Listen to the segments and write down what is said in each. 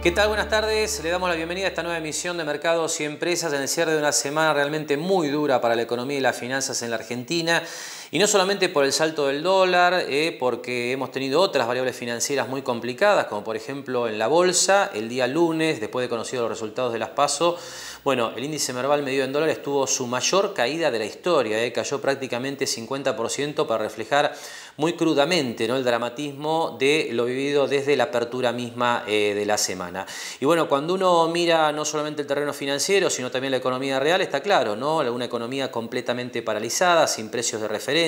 ¿Qué tal? Buenas tardes. Le damos la bienvenida a esta nueva emisión de Mercados y Empresas en el cierre de una semana realmente muy dura para la economía y las finanzas en la Argentina. Y no solamente por el salto del dólar, porque hemos tenido otras variables financieras muy complicadas, como por ejemplo en la bolsa, el día lunes, después de conocidos los resultados de las PASO, bueno, el índice Merval medido en dólares tuvo su mayor caída de la historia, cayó prácticamente 50% para reflejar muy crudamente, ¿no?, el dramatismo de lo vivido desde la apertura misma de la semana. Y bueno, cuando uno mira no solamente el terreno financiero, sino también la economía real, está claro, ¿no?, una economía completamente paralizada, sin precios de referencia,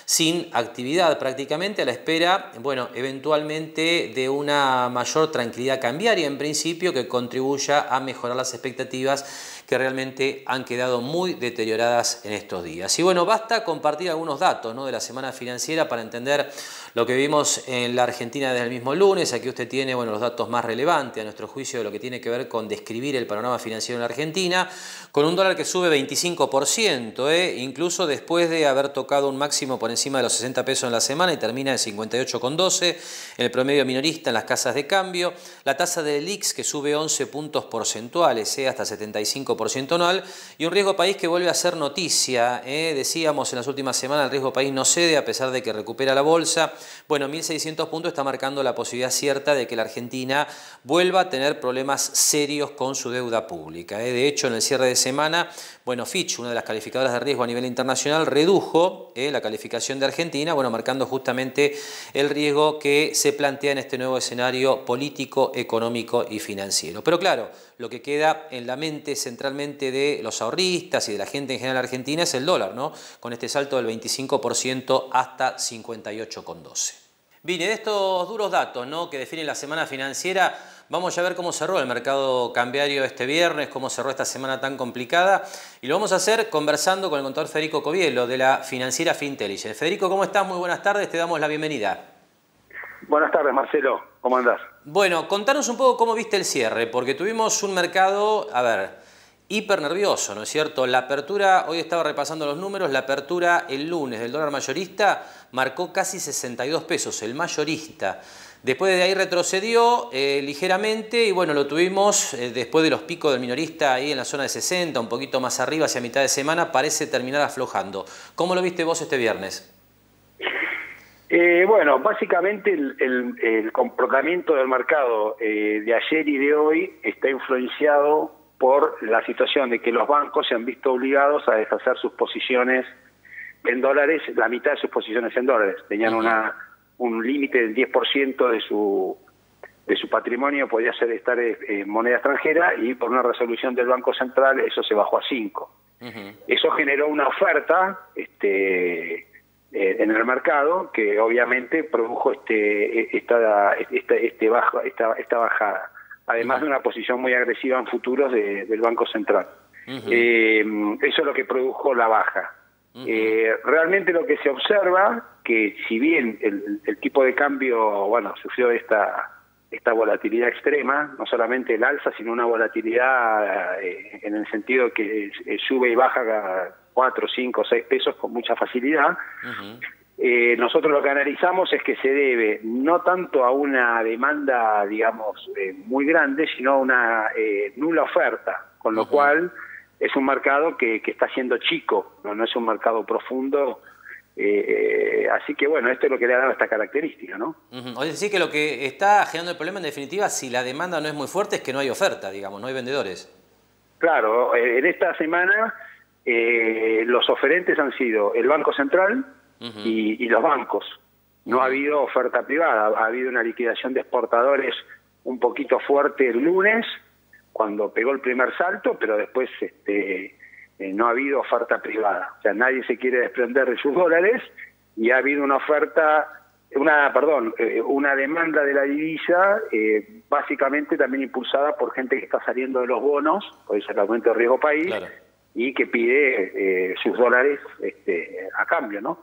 sin actividad prácticamente, a la espera, bueno, eventualmente de una mayor tranquilidad cambiaria en principio que contribuya a mejorar las expectativas que realmente han quedado muy deterioradas en estos días. Y bueno, basta compartir algunos datos, ¿no?, de la semana financiera para entender lo que vimos en la Argentina desde el mismo lunes. Aquí usted tiene, bueno, los datos más relevantes a nuestro juicio de lo que tiene que ver con describir el panorama financiero en la Argentina, con un dólar que sube 25%, incluso después de haber tocado un máximo por encima de los 60 pesos en la semana y termina en 58,12 en el promedio minorista en las casas de cambio. La tasa del IX que sube 11 puntos porcentuales, hasta 75% anual, y un riesgo país que vuelve a ser noticia. Decíamos en las últimas semanas, el riesgo país no cede a pesar de que recupera la bolsa. Bueno, 1.600 puntos está marcando la posibilidad cierta de que la Argentina vuelva a tener problemas serios con su deuda pública. De hecho, en el cierre de semana, bueno, Fitch, una de las calificadoras de riesgo a nivel internacional, redujo la calificación de Argentina, bueno, marcando justamente el riesgo que se plantea en este nuevo escenario político, económico y financiero. Pero claro, lo que queda en la mente centralmente de los ahorristas y de la gente en general argentina es el dólar, ¿no?, con este salto del 25% hasta 58,12. Bien, de estos duros datos, ¿no?, que definen la semana financiera, vamos a ver cómo cerró el mercado cambiario este viernes, cómo cerró esta semana tan complicada, y lo vamos a hacer conversando con el contador Federico Covielo de la financiera Fintelligence. Federico, ¿cómo estás? Muy buenas tardes, te damos la bienvenida. Buenas tardes, Marcelo. ¿Cómo andás? Bueno, contanos un poco cómo viste el cierre, porque tuvimos un mercado, hiper nervioso, ¿no es cierto? La apertura, hoy estaba repasando los números, la apertura el lunes del dólar mayorista marcó casi 62 pesos, el mayorista. Después de ahí retrocedió ligeramente y bueno, lo tuvimos después de los picos del minorista ahí en la zona de 60, un poquito más arriba hacia mitad de semana, parece terminar aflojando. ¿Cómo lo viste vos este viernes? Bueno, básicamente el comportamiento del mercado de ayer y de hoy está influenciado por la situación de que los bancos se han visto obligados a deshacer sus posiciones en dólares, la mitad de sus posiciones en dólares. Tenían un límite del 10% de su patrimonio, podía estar en moneda extranjera, y por una resolución del Banco Central eso se bajó a 5%. Eso generó una oferta en el mercado que obviamente produjo esta bajada, además de una posición muy agresiva en futuros del Banco Central. Eso es lo que produjo la baja. Realmente lo que se observa, que si bien el tipo de cambio, bueno, sufrió esta volatilidad extrema, no solamente el alza, sino una volatilidad en el sentido que sube y baja cada 4, 5, 6 pesos con mucha facilidad. Nosotros lo que analizamos es que se debe no tanto a una demanda, digamos, muy grande, sino a una nula oferta, con lo cual es un mercado que está siendo chico, no es un mercado profundo. Así que bueno, esto es lo que le ha dado esta característica, ¿no? Es decir, que lo que está generando el problema en definitiva, si la demanda no es muy fuerte, es que no hay oferta, digamos, no hay vendedores. Claro, en esta semana los oferentes han sido el Banco Central y los bancos. No ha habido oferta privada, ha habido una liquidación de exportadores un poquito fuerte el lunes, cuando pegó el primer salto, pero después no ha habido oferta privada. O sea, nadie se quiere desprender de sus dólares y ha habido una una demanda de la divisa, básicamente también impulsada por gente que está saliendo de los bonos, por eso el aumento de riesgo país, claro, y que pide sus dólares a cambio, ¿no?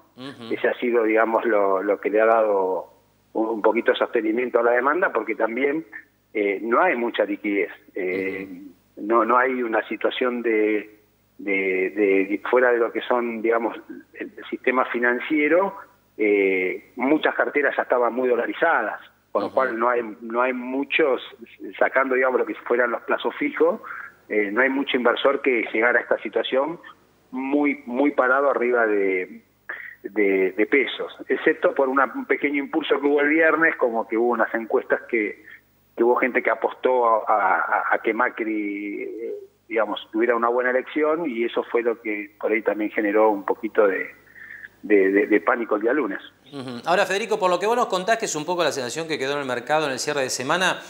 Ese ha sido, digamos, lo que le ha dado un poquito de sostenimiento a la demanda, porque también no hay mucha liquidez. No hay una situación de fuera de lo que son, digamos, el sistema financiero. Muchas carteras ya estaban muy dolarizadas. con lo cual no hay muchos, sacando digamos lo que fueran los plazos fijos, no hay mucho inversor que llegara a esta situación muy parado arriba de pesos, excepto por un pequeño impulso que hubo el viernes, como que hubo unas encuestas que hubo gente que apostó a que Macri, digamos, tuviera una buena elección, y eso fue lo que por ahí también generó un poquito de pánico el día lunes. Ahora, Federico, por lo que vos nos contás, que es un poco la sensación que quedó en el mercado en el cierre de semana,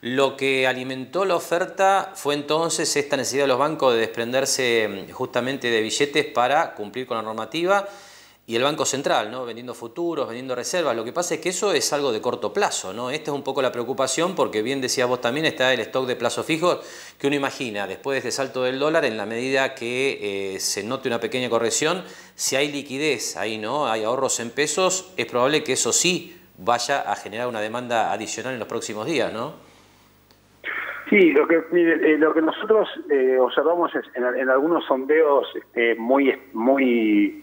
lo que alimentó la oferta fue entonces esta necesidad de los bancos de desprenderse justamente de billetes para cumplir con la normativa, y el Banco Central, ¿no?, vendiendo futuros, vendiendo reservas. Lo que pasa es que eso es algo de corto plazo, ¿no? Esta es un poco la preocupación, porque bien decías vos también, está el stock de plazos fijos que uno imagina después de este salto del dólar, en la medida que se note una pequeña corrección, si hay liquidez ahí, ¿no?, hay ahorros en pesos, es probable que eso sí vaya a generar una demanda adicional en los próximos días, ¿no? Sí, lo que nosotros observamos es en algunos sondeos muy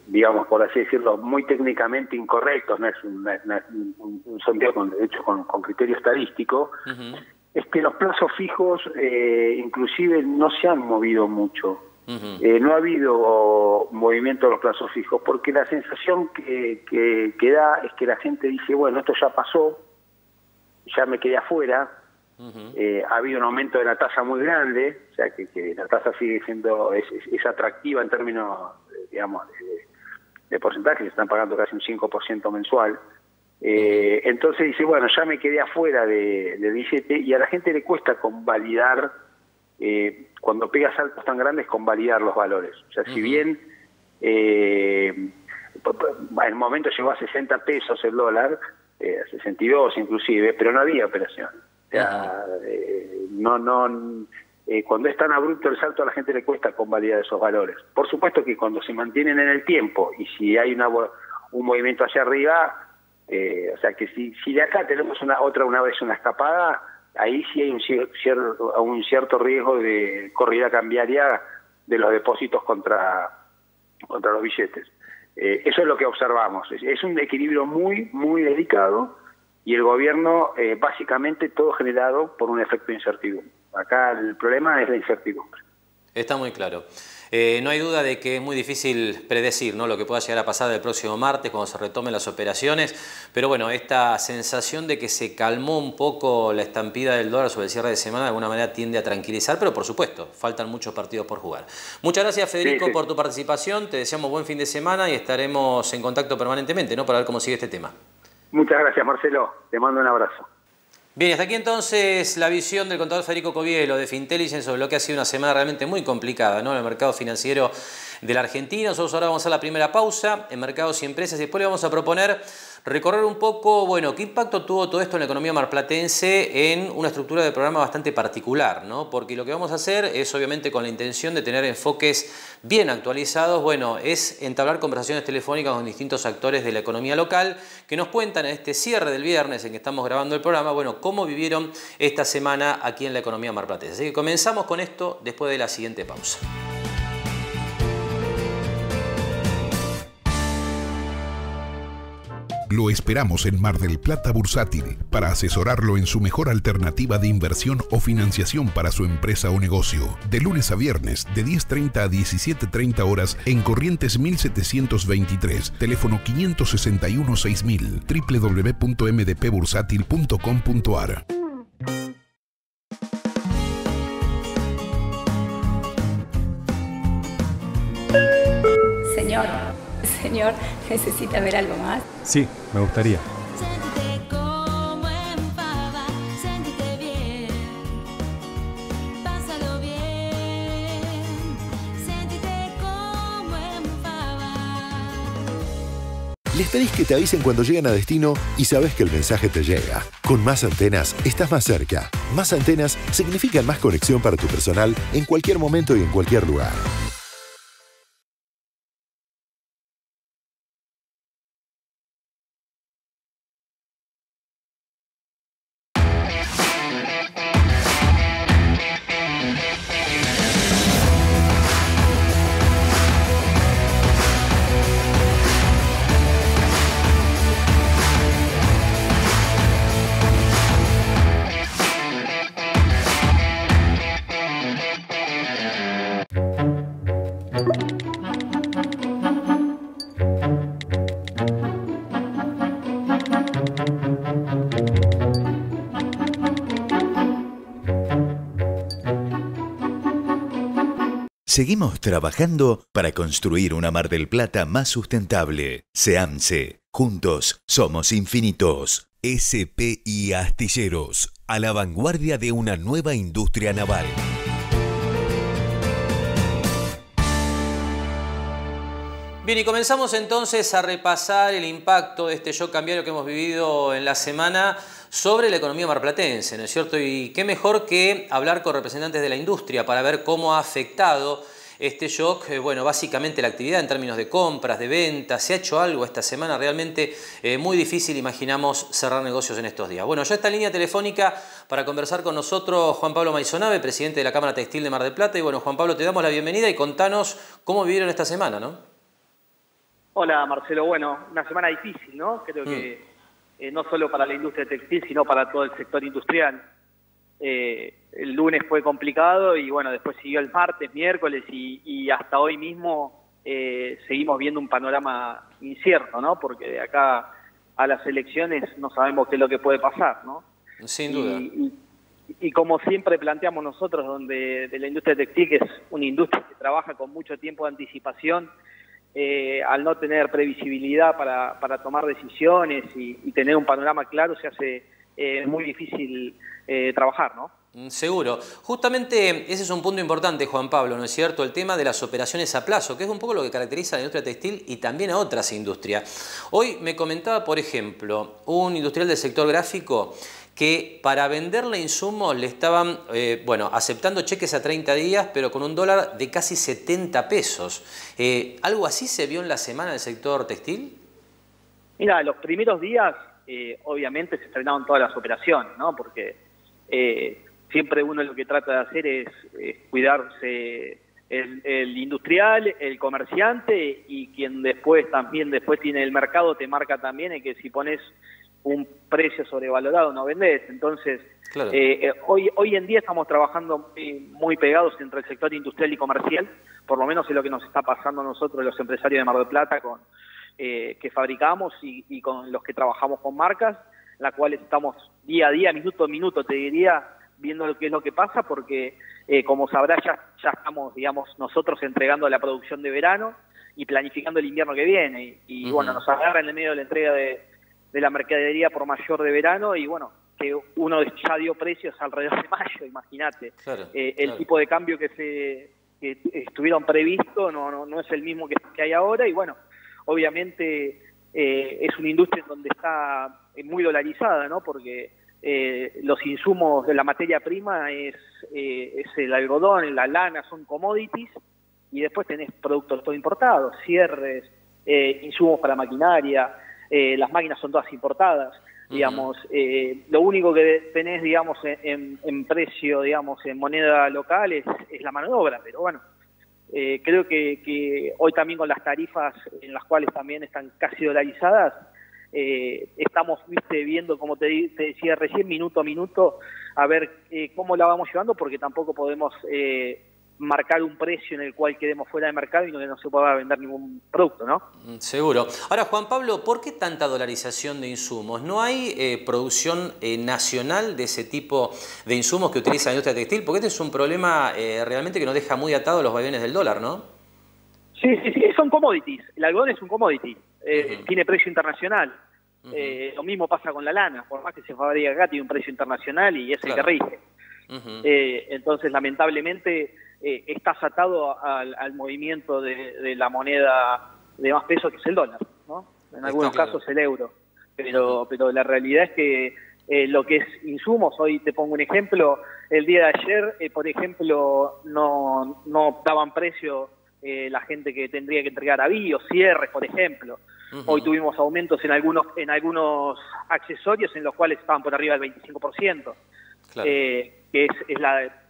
digamos, por así decirlo, muy técnicamente incorrectos, no es un sondeo hecho con criterio estadístico, es que los plazos fijos inclusive no se han movido mucho. No ha habido movimiento de los plazos fijos, porque la sensación que da es que la gente dice, bueno, esto ya pasó, ya me quedé afuera. Ha habido un aumento de la tasa muy grande, o sea que la tasa sigue siendo es atractiva en términos, digamos, de porcentaje, se están pagando casi un 5% mensual. Entonces dice, bueno, ya me quedé afuera del billete, y a la gente le cuesta convalidar, cuando pega saltos tan grandes, convalidar los valores. O sea, si bien en el momento llegó a 60 pesos el dólar, 62 inclusive, pero no había operación. O sea, cuando es tan abrupto el salto, a la gente le cuesta convalidar esos valores. Por supuesto que cuando se mantienen en el tiempo, y si hay un movimiento hacia arriba, o sea que si de acá tenemos una vez una escapada, ahí sí hay un cierto riesgo de corrida cambiaria de los depósitos contra los billetes. Eso es lo que observamos. Es un equilibrio muy delicado, y el gobierno, básicamente todo generado por un efecto de incertidumbre. Acá el problema es la incertidumbre. Está muy claro. No hay duda de que es muy difícil predecir, ¿no?, lo que pueda llegar a pasar el próximo martes cuando se retomen las operaciones, pero bueno, esta sensación de que se calmó un poco la estampida del dólar sobre el cierre de semana de alguna manera tiende a tranquilizar, pero por supuesto, faltan muchos partidos por jugar. Muchas gracias, Federico, por tu participación, te deseamos buen fin de semana y estaremos en contacto permanentemente, ¿no?, para ver cómo sigue este tema. Muchas gracias, Marcelo, te mando un abrazo. Bien, hasta aquí entonces la visión del contador Federico Covielo de Fintelligence sobre lo que ha sido una semana realmente muy complicada, ¿no?, en el mercado financiero de la Argentina. Nosotros ahora vamos a hacer la primera pausa en Mercados y Empresas, y después le vamos a proponer recorrer un poco, bueno, qué impacto tuvo todo esto en la economía marplatense en una estructura de programa bastante particular, ¿no? Porque lo que vamos a hacer es, obviamente, con la intención de tener enfoques bien actualizados, bueno, es entablar conversaciones telefónicas con distintos actores de la economía local que nos cuentan en este cierre del viernes en que estamos grabando el programa, bueno, cómo vivieron esta semana aquí en la economía marplatense. Así que comenzamos con esto después de la siguiente pausa. Lo esperamos en Mar del Plata Bursátil para asesorarlo en su mejor alternativa de inversión o financiación para su empresa o negocio. De lunes a viernes, de 10:30 a 17:30 horas en Corrientes 1723, teléfono 561-6000, www.mdpbursátil.com.ar. Señor, ¿necesita ver algo más? Sí, me gustaría. Siéntete como en pava, siéntete bien, pásalo bien, siéntete como en pava. Les pedís que te avisen cuando llegan a destino y sabes que el mensaje te llega. Con Más Antenas estás más cerca. Más Antenas significan más conexión para tu personal en cualquier momento y en cualquier lugar. Seguimos trabajando para construir una Mar del Plata más sustentable. SEAMSE. Juntos somos infinitos. SPI Astilleros, a la vanguardia de una nueva industria naval. Bien, y comenzamos entonces a repasar el impacto de este shock cambiario que hemos vivido en la semana sobre la economía marplatense, ¿no es cierto? Y qué mejor que hablar con representantes de la industria para ver cómo ha afectado este shock, bueno, básicamente la actividad en términos de compras, de ventas. Se ha hecho algo esta semana realmente muy difícil, imaginamos, cerrar negocios en estos días. Bueno, ya está en línea telefónica para conversar con nosotros Juan Pablo Maisonave, presidente de la Cámara Textil de Mar del Plata. Y bueno, Juan Pablo, te damos la bienvenida y contanos cómo vivieron esta semana, ¿no? Hola Marcelo, bueno, una semana difícil, ¿no? Creo que no solo para la industria textil, sino para todo el sector industrial. El lunes fue complicado y bueno, después siguió el martes, miércoles y hasta hoy mismo seguimos viendo un panorama incierto, ¿no? Porque de acá a las elecciones no sabemos qué es lo que puede pasar, ¿no? Sin duda. Y como siempre planteamos nosotros, donde de la industria textil, que es una industria que trabaja con mucho tiempo de anticipación, al no tener previsibilidad para tomar decisiones y tener un panorama claro, se hace muy difícil trabajar, ¿no? Seguro. Justamente ese es un punto importante, Juan Pablo, ¿no es cierto? El tema de las operaciones a plazo, que es un poco lo que caracteriza a la industria textil y también a otras industrias. Hoy me comentaba, por ejemplo, un industrial del sector gráfico que para venderle insumos le estaban, bueno, aceptando cheques a 30 días, pero con un dólar de casi 70 pesos. ¿Algo así se vio en la semana en el sector textil? Mira, los primeros días, obviamente, se frenaron todas las operaciones, ¿no? Porque siempre uno lo que trata de hacer es cuidarse el industrial, el comerciante y quien después tiene el mercado, te marca también es que si pones un precio sobrevalorado no vendés. Entonces, claro. Hoy en día estamos trabajando muy pegados entre el sector industrial y comercial, por lo menos es lo que nos está pasando a nosotros los empresarios de Mar del Plata que fabricamos y con los que trabajamos con marcas, la cual estamos día a día, minuto a minuto, te diría, viendo qué es lo que pasa, porque como sabrás ya estamos, digamos, nosotros entregando la producción de verano y planificando el invierno que viene y bueno, nos agarra en el medio de la entrega de la mercadería por mayor de verano y bueno, que uno ya dio precios alrededor de mayo, imagínate. Claro, el tipo de cambio que estuvieron previsto no es el mismo que hay ahora y bueno, obviamente es una industria en donde está muy dolarizada, ¿no? Porque los insumos de la materia prima es el algodón, la lana, son commodities y después tenés productos todo importados, cierres, insumos para maquinaria. Las máquinas son todas importadas, digamos, lo único que tenés, digamos, en precio, digamos, en moneda local es la mano de obra, pero bueno, creo que hoy también con las tarifas en las cuales también están casi dolarizadas, estamos, viendo, como te decía recién, minuto a minuto, a ver cómo la vamos llevando, porque tampoco podemos marcar un precio en el cual quedemos fuera de mercado y no se pueda vender ningún producto, ¿no? Seguro. Ahora, Juan Pablo, ¿por qué tanta dolarización de insumos? ¿No hay producción nacional de ese tipo de insumos que utiliza la industria textil? Porque este es un problema realmente que nos deja muy atados los vaivenes del dólar, ¿no? Sí, son commodities. El algodón es un commodity. Tiene precio internacional. Lo mismo pasa con la lana. Por más que se fabrique acá, tiene un precio internacional y es el que rige. Entonces, lamentablemente, estás atado al movimiento de la moneda de más peso, que es el dólar, ¿no? En algunos casos el euro. Pero la realidad es que lo que es insumos, hoy te pongo un ejemplo, el día de ayer, por ejemplo, no daban precio la gente que tendría que entregar avíos, cierres, por ejemplo. Hoy tuvimos aumentos en algunos accesorios en los cuales estaban por arriba del 25%. Claro. Que es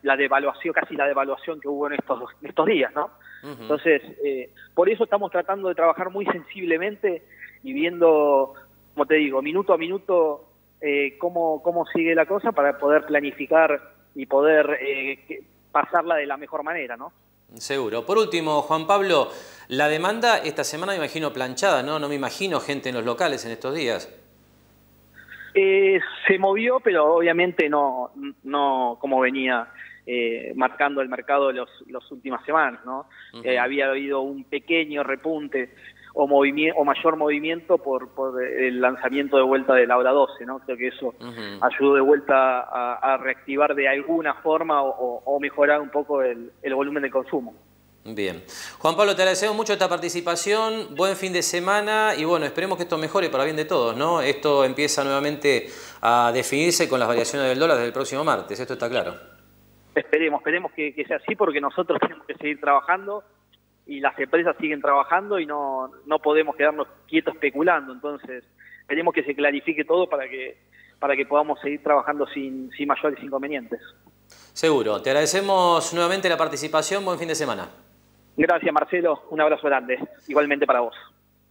la devaluación, casi la devaluación que hubo en estos días, ¿no? Entonces, por eso estamos tratando de trabajar muy sensiblemente y viendo, como te digo, minuto a minuto cómo sigue la cosa para poder planificar y poder pasarla de la mejor manera, ¿no? Seguro. Por último, Juan Pablo, la demanda esta semana me imagino planchada, ¿no? No me imagino gente en los locales en estos días. Se movió, pero obviamente no como venía marcando el mercado de las últimas semanas, ¿no? Había habido un pequeño repunte o mayor movimiento por el lanzamiento de vuelta de la hora 12, ¿no? Creo que eso ayudó de vuelta a reactivar de alguna forma o mejorar un poco el volumen de consumo. Bien. Juan Pablo, te agradecemos mucho esta participación, buen fin de semana y bueno, esperemos que esto mejore para bien de todos, ¿no? Esto empieza nuevamente a definirse con las variaciones del dólar desde el próximo martes, esto está claro. Esperemos que sea así, porque nosotros tenemos que seguir trabajando y las empresas siguen trabajando y no podemos quedarnos quietos especulando. Entonces, esperemos que se clarifique todo para que podamos seguir trabajando sin mayores inconvenientes. Seguro. Te agradecemos nuevamente la participación. Buen fin de semana. Gracias, Marcelo. Un abrazo grande. Igualmente para vos.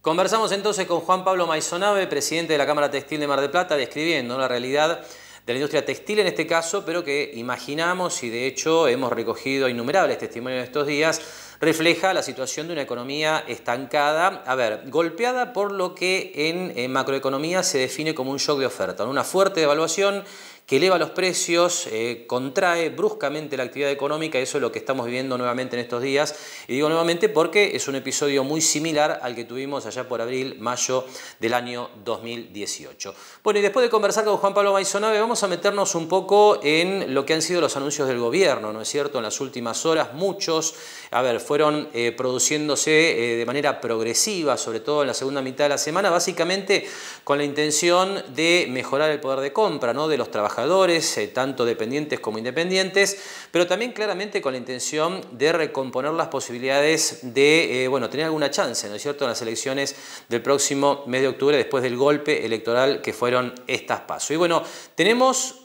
Conversamos entonces con Juan Pablo Maisonave, presidente de la Cámara Textil de Mar del Plata, describiendo la realidad de la industria textil en este caso, pero que imaginamos y de hecho hemos recogido innumerables testimonios en estos días, refleja la situación de una economía estancada, golpeada por lo que en macroeconomía se define como un shock de oferta, una fuerte devaluación que eleva los precios, contrae bruscamente la actividad económica, eso es lo que estamos viviendo nuevamente en estos días, y digo nuevamente porque es un episodio muy similar al que tuvimos allá por abril, mayo del año 2018. Bueno, y después de conversar con Juan Pablo Maisonave, vamos a meternos un poco en lo que han sido los anuncios del gobierno, ¿no es cierto? En las últimas horas, muchos, fueron produciéndose de manera progresiva, sobre todo en la segunda mitad de la semana, básicamente con la intención de mejorar el poder de compra, ¿no?, de los trabajadores, tanto dependientes como independientes, pero también claramente con la intención de recomponer las posibilidades de tener alguna chance, ¿no es cierto?, en las elecciones del próximo mes de octubre, después del golpe electoral que fueron estas PASO. Y bueno, tenemos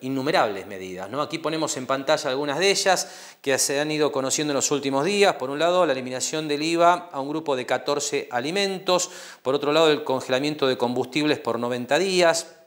innumerables medidas, ¿no? Aquí ponemos en pantalla algunas de ellas que se han ido conociendo en los últimos días. Por un lado, la eliminación del IVA a un grupo de 14 alimentos. Por otro lado, el congelamiento de combustibles por 90 días.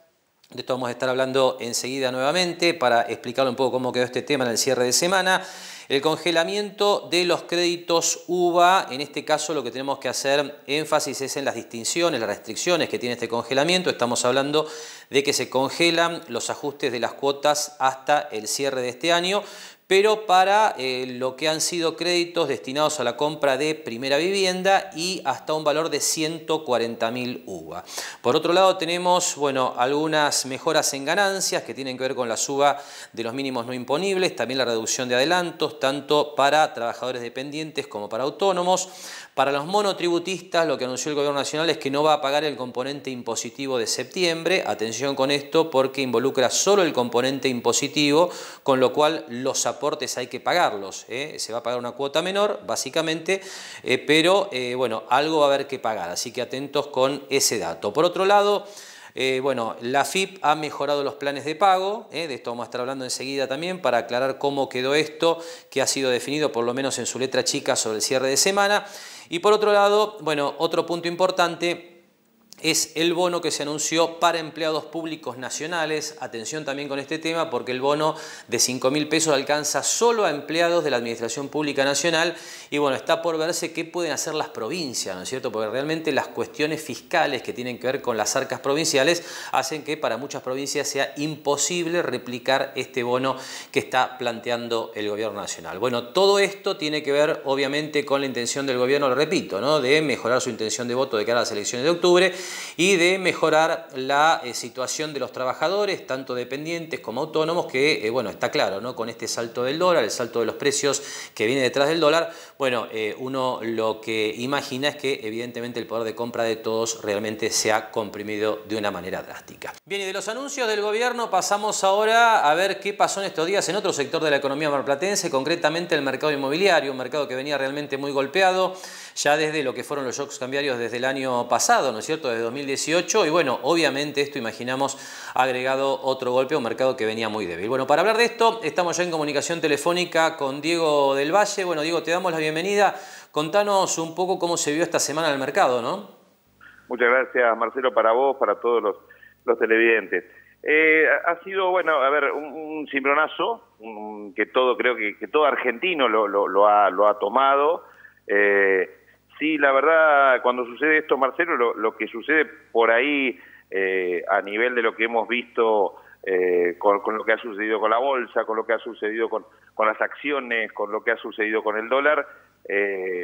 De esto vamos a estar hablando enseguida nuevamente para explicarle un poco cómo quedó este tema en el cierre de semana. El congelamiento de los créditos UVA, en este caso lo que tenemos que hacer énfasis es en las distinciones, las restricciones que tiene este congelamiento. Estamos hablando de que se congelan los ajustes de las cuotas hasta el cierre de este año, pero para lo que han sido créditos destinados a la compra de primera vivienda y hasta un valor de 140.000 UVA. Por otro lado tenemos algunas mejoras en ganancias que tienen que ver con la suba de los mínimos no imponibles, también la reducción de adelantos, tanto para trabajadores dependientes como para autónomos. Para los monotributistas, lo que anunció el Gobierno Nacional es que no va a pagar el componente impositivo de septiembre. Atención con esto porque involucra solo el componente impositivo, con lo cual los aportes hay que pagarlos. Se va a pagar una cuota menor, básicamente, pero algo va a haber que pagar. Así que atentos con ese dato. Por otro lado, la AFIP ha mejorado los planes de pago, de esto vamos a estar hablando enseguida también para aclarar cómo quedó esto, que ha sido definido por lo menos en su letra chica sobre el cierre de semana. Y por otro lado, otro punto importante es el bono que se anunció para empleados públicos nacionales. Atención también con este tema porque el bono de 5.000 pesos alcanza solo a empleados de la Administración Pública Nacional y está por verse qué pueden hacer las provincias, ¿no es cierto? Porque realmente las cuestiones fiscales que tienen que ver con las arcas provinciales hacen que para muchas provincias sea imposible replicar este bono que está planteando el Gobierno Nacional. Todo esto tiene que ver obviamente con la intención del Gobierno, lo repito, ¿no?, de mejorar su intención de voto de cara a las elecciones de octubre y de mejorar la situación de los trabajadores, tanto dependientes como autónomos, que está claro, ¿no?, con este salto del dólar, el salto de los precios que viene detrás del dólar, uno lo que imagina es que evidentemente el poder de compra de todos realmente se ha comprimido de una manera drástica. Bien, y de los anuncios del gobierno pasamos ahora a ver qué pasó en estos días en otro sector de la economía marplatense, concretamente el mercado inmobiliario, un mercado que venía realmente muy golpeado ya desde lo que fueron los shocks cambiarios desde el año pasado, ¿no es cierto?, desde 2018, y obviamente esto imaginamos ha agregado otro golpe a un mercado que venía muy débil. Para hablar de esto estamos ya en comunicación telefónica con Diego del Valle. Diego, te damos la bienvenida. Contanos un poco cómo se vio esta semana en el mercado, ¿no? Muchas gracias, Marcelo, para vos, para todos los televidentes. Ha sido, un cimbronazo, creo que todo argentino lo ha tomado. Sí, la verdad, cuando sucede esto, Marcelo, lo que sucede por ahí a nivel de lo que hemos visto con lo que ha sucedido con la bolsa, con lo que ha sucedido con las acciones, con lo que ha sucedido con el dólar.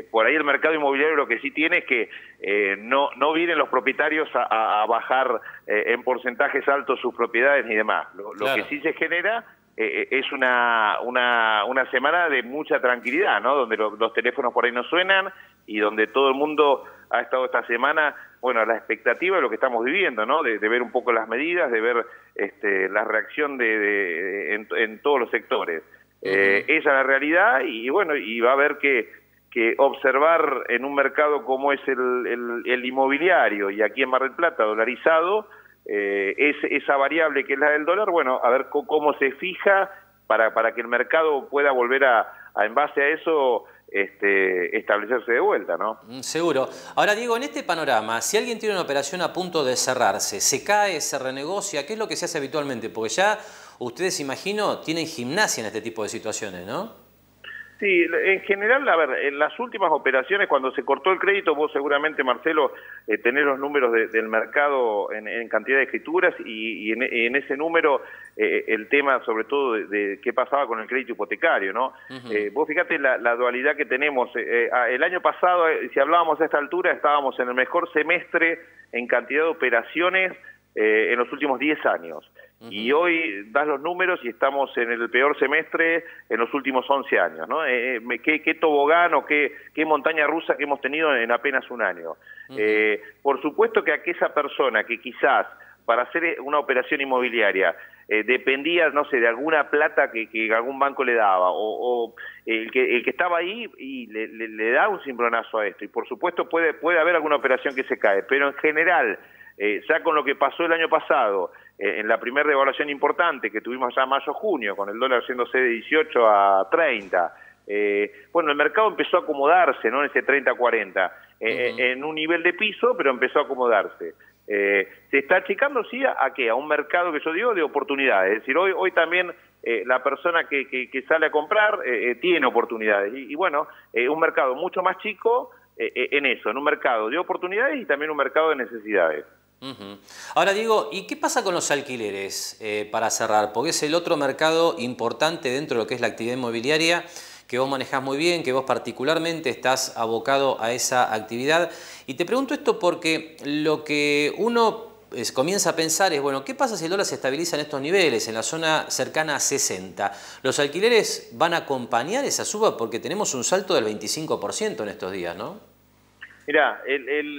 Por ahí el mercado inmobiliario lo que sí tiene es que no vienen los propietarios a bajar en porcentajes altos sus propiedades ni demás. Lo Claro. que sí se genera es una semana de mucha tranquilidad, ¿no? Donde los teléfonos por ahí no suenan y donde todo el mundo ha estado esta semana, bueno, a la expectativa de lo que estamos viviendo, ¿no? De ver un poco las medidas, de ver la reacción en todos los sectores. Esa es la realidad y bueno, y va a haber que observar en un mercado como es el inmobiliario y aquí en Mar del Plata, dolarizado, esa variable que es la del dólar, bueno, a ver cómo se fija para que el mercado pueda volver a en base a eso establecerse de vuelta, ¿no? Seguro. Ahora, Diego, en este panorama, si alguien tiene una operación a punto de cerrarse, ¿se cae, se renegocia? ¿Qué es lo que se hace habitualmente? Porque ya ustedes, imagino, tienen gimnasia en este tipo de situaciones, ¿no? Sí, en general, a ver, en las últimas operaciones, cuando se cortó el crédito, vos seguramente, Marcelo, tenés los números del mercado en cantidad de escrituras y en ese número el tema, sobre todo, de qué pasaba con el crédito hipotecario, ¿no? Vos fíjate la dualidad que tenemos. El año pasado, si hablábamos a esta altura, estábamos en el mejor semestre en cantidad de operaciones en los últimos 10 años. Y hoy das los números y estamos en el peor semestre en los últimos 11 años, ¿no? Qué tobogán o qué montaña rusa que hemos tenido en apenas un año. Por supuesto que aquella persona que quizás para hacer una operación inmobiliaria dependía, no sé, de alguna plata que algún banco le daba, o el que estaba ahí y le da un cimbronazo a esto. Y por supuesto puede haber alguna operación que se cae, pero en general, ya con lo que pasó el año pasado, en la primera devaluación importante que tuvimos ya mayo-junio, con el dólar yéndose de 18 a 30, bueno, el mercado empezó a acomodarse, ¿no? En ese 30-40, en un nivel de piso, pero empezó a acomodarse. Se está achicando, sí, ¿a qué? A un mercado que yo digo de oportunidades. Es decir, hoy también la persona que sale a comprar tiene oportunidades. Y bueno, un mercado mucho más chico en eso, en un mercado de oportunidades y también un mercado de necesidades. Ahora, Diego, ¿y qué pasa con los alquileres para cerrar? Porque es el otro mercado importante dentro de lo que es la actividad inmobiliaria, que vos manejás muy bien, que vos particularmente estás abocado a esa actividad. Y te pregunto esto porque lo que uno comienza a pensar es, bueno, ¿qué pasa si el dólar se estabiliza en estos niveles, en la zona cercana a 60? ¿Los alquileres van a acompañar esa suba? Porque tenemos un salto del 25% en estos días, ¿no? Mirá,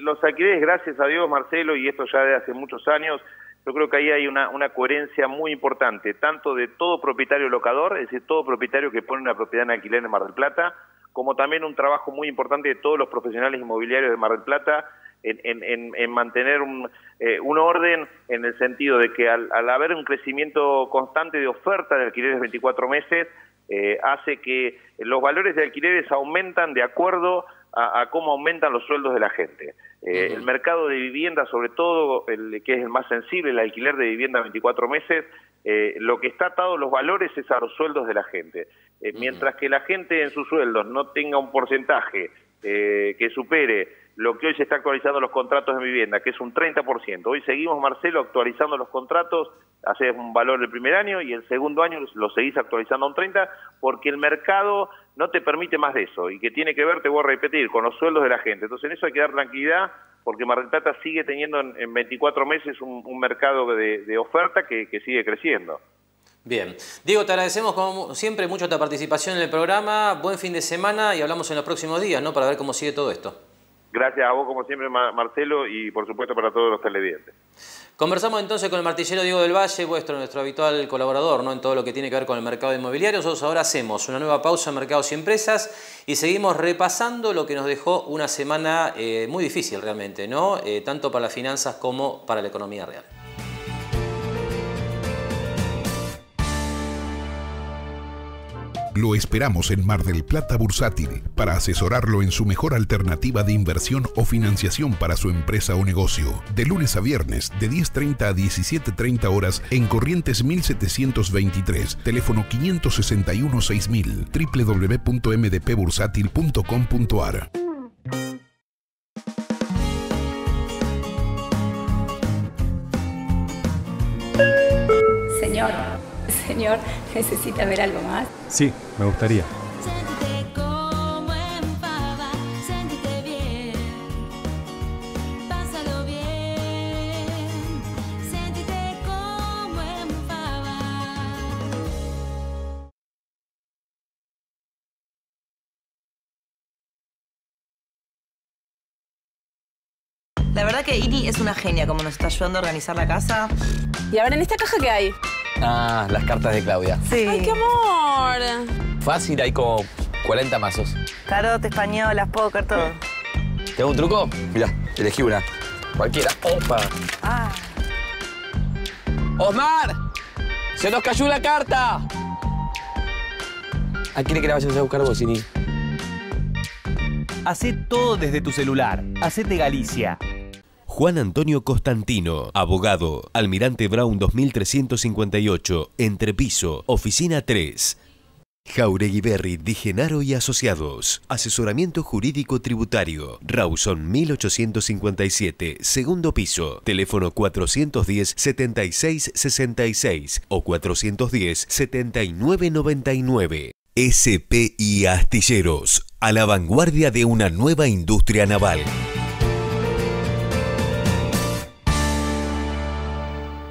los alquileres, gracias a Dios, Marcelo, y esto ya de hace muchos años, yo creo que ahí hay una coherencia muy importante, tanto de todo propietario locador, es decir, todo propietario que pone una propiedad en alquiler en Mar del Plata, como también un trabajo muy importante de todos los profesionales inmobiliarios de Mar del Plata en mantener un orden en el sentido de que al haber un crecimiento constante de oferta de alquileres 24 meses, hace que los valores de alquileres aumentan de acuerdo a cómo aumentan los sueldos de la gente. El mercado de vivienda, sobre todo, que es el más sensible, el alquiler de vivienda 24 meses, lo que está atado a los valores es a los sueldos de la gente. Mientras que la gente en sus sueldos no tenga un porcentaje que supere lo que hoy se está actualizando los contratos de vivienda, que es un 30%. Hoy seguimos, Marcelo, actualizando los contratos, haces un valor el primer año y el segundo año lo seguís actualizando a un 30%, porque el mercado no te permite más de eso, y que tiene que ver, te voy a repetir, con los sueldos de la gente. Entonces en eso hay que dar tranquilidad, porque Mar del Plata sigue teniendo en 24 meses un mercado de oferta que sigue creciendo. Bien. Diego, te agradecemos como siempre mucho tu participación en el programa. Buen fin de semana y hablamos en los próximos días, ¿no? Para ver cómo sigue todo esto. Gracias a vos, como siempre, Marcelo, y por supuesto para todos los televidentes. Conversamos entonces con el martillero Diego del Valle, nuestro habitual colaborador, ¿no? En todo lo que tiene que ver con el mercado inmobiliario. Nosotros ahora hacemos una nueva pausa en Mercados y Empresas y seguimos repasando lo que nos dejó una semana muy difícil realmente, ¿no? Tanto para las finanzas como para la economía real. Lo esperamos en Mar del Plata Bursátil para asesorarlo en su mejor alternativa de inversión o financiación para su empresa o negocio. De lunes a viernes, de 10:30 a 17:30 horas en Corrientes 1723, teléfono 561-6000, www.mdpbursátil.com.ar. Señor, Señor, ¿necesita ver algo más? Sí, me gustaría. Sentite como en Fava, sentite bien, pásalo bien, sentite como en Fava. La verdad que Ini es una genia, como nos está ayudando a organizar la casa. Y ahora, ¿en esta caja qué hay? Ah, las cartas de Claudia. Sí. ¡Ay, qué amor! Fácil, hay como 40 mazos. Tarot, españolas, póker, todo. ¿Te hago un truco? Mirá, elegí una. Cualquiera. ¡Opa! Ah. ¡Osmar! ¡Se nos cayó una carta! ¿A quién que la vayas a buscar vos, Ini? Hacé todo desde tu celular. Hacete Galicia. Juan Antonio Constantino, abogado, Almirante Brown 2358, Entrepiso, Oficina 3. Jauregui Berry, Di Genaro y Asociados. Asesoramiento jurídico tributario. Rawson 1857, segundo piso. Teléfono 410-7666 o 410-7999. SPI Astilleros, a la vanguardia de una nueva industria naval.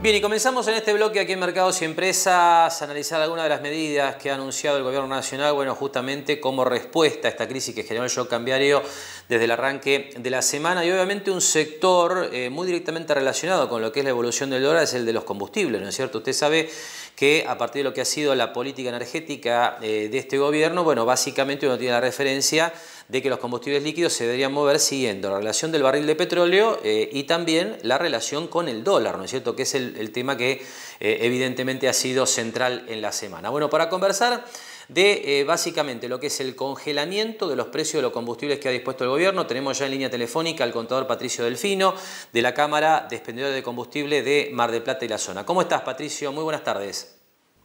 Bien, y comenzamos en este bloque aquí en Mercados y Empresas a analizar algunas de las medidas que ha anunciado el Gobierno Nacional, bueno, justamente como respuesta a esta crisis que generó el shock cambiario desde el arranque de la semana. Y obviamente un sector muy directamente relacionado con lo que es la evolución del dólar es el de los combustibles, ¿no es cierto? Usted sabe que a partir de lo que ha sido la política energética de este gobierno, bueno, básicamente uno tiene la referencia de que los combustibles líquidos se deberían mover siguiendo la relación del barril de petróleo y también la relación con el dólar, ¿no es cierto? Que es el tema que evidentemente ha sido central en la semana. Bueno, para conversar de básicamente lo que es el congelamiento de los precios de los combustibles que ha dispuesto el gobierno, tenemos ya en línea telefónica al contador Patricio Delfino de la Cámara de Expendedores de Combustible de Mar del Plata y la zona. ¿Cómo estás, Patricio? Muy buenas tardes.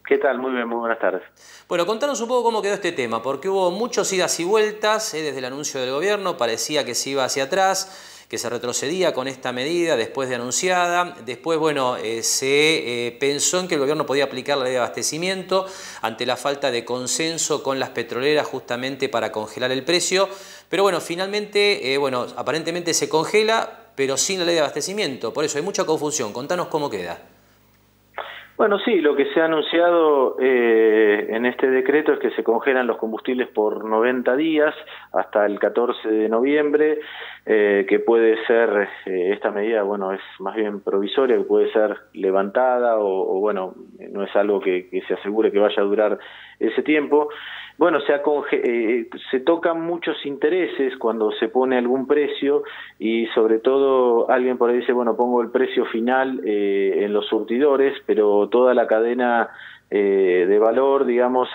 ¿Qué tal? Muy bien, muy buenas tardes. Bueno, contanos un poco cómo quedó este tema, porque hubo muchos idas y vueltas desde el anuncio del gobierno, parecía que se iba hacia atrás, que se retrocedía con esta medida después de anunciada. Después, bueno, se pensó en que el gobierno podía aplicar la ley de abastecimiento ante la falta de consenso con las petroleras justamente para congelar el precio. Pero bueno, finalmente, bueno, aparentemente se congela, pero sin la ley de abastecimiento. Por eso hay mucha confusión. Contanos cómo queda. Bueno, sí, lo que se ha anunciado en este decreto es que se congelan los combustibles por 90 días hasta el 14 de noviembre, que puede ser, esta medida, bueno, es más bien provisoria, que puede ser levantada o bueno, no es algo que se asegure que vaya a durar ese tiempo. Bueno, se tocan muchos intereses cuando se pone algún precio y sobre todo alguien por ahí dice, bueno, pongo el precio final en los surtidores, pero toda la cadena de valor, digamos,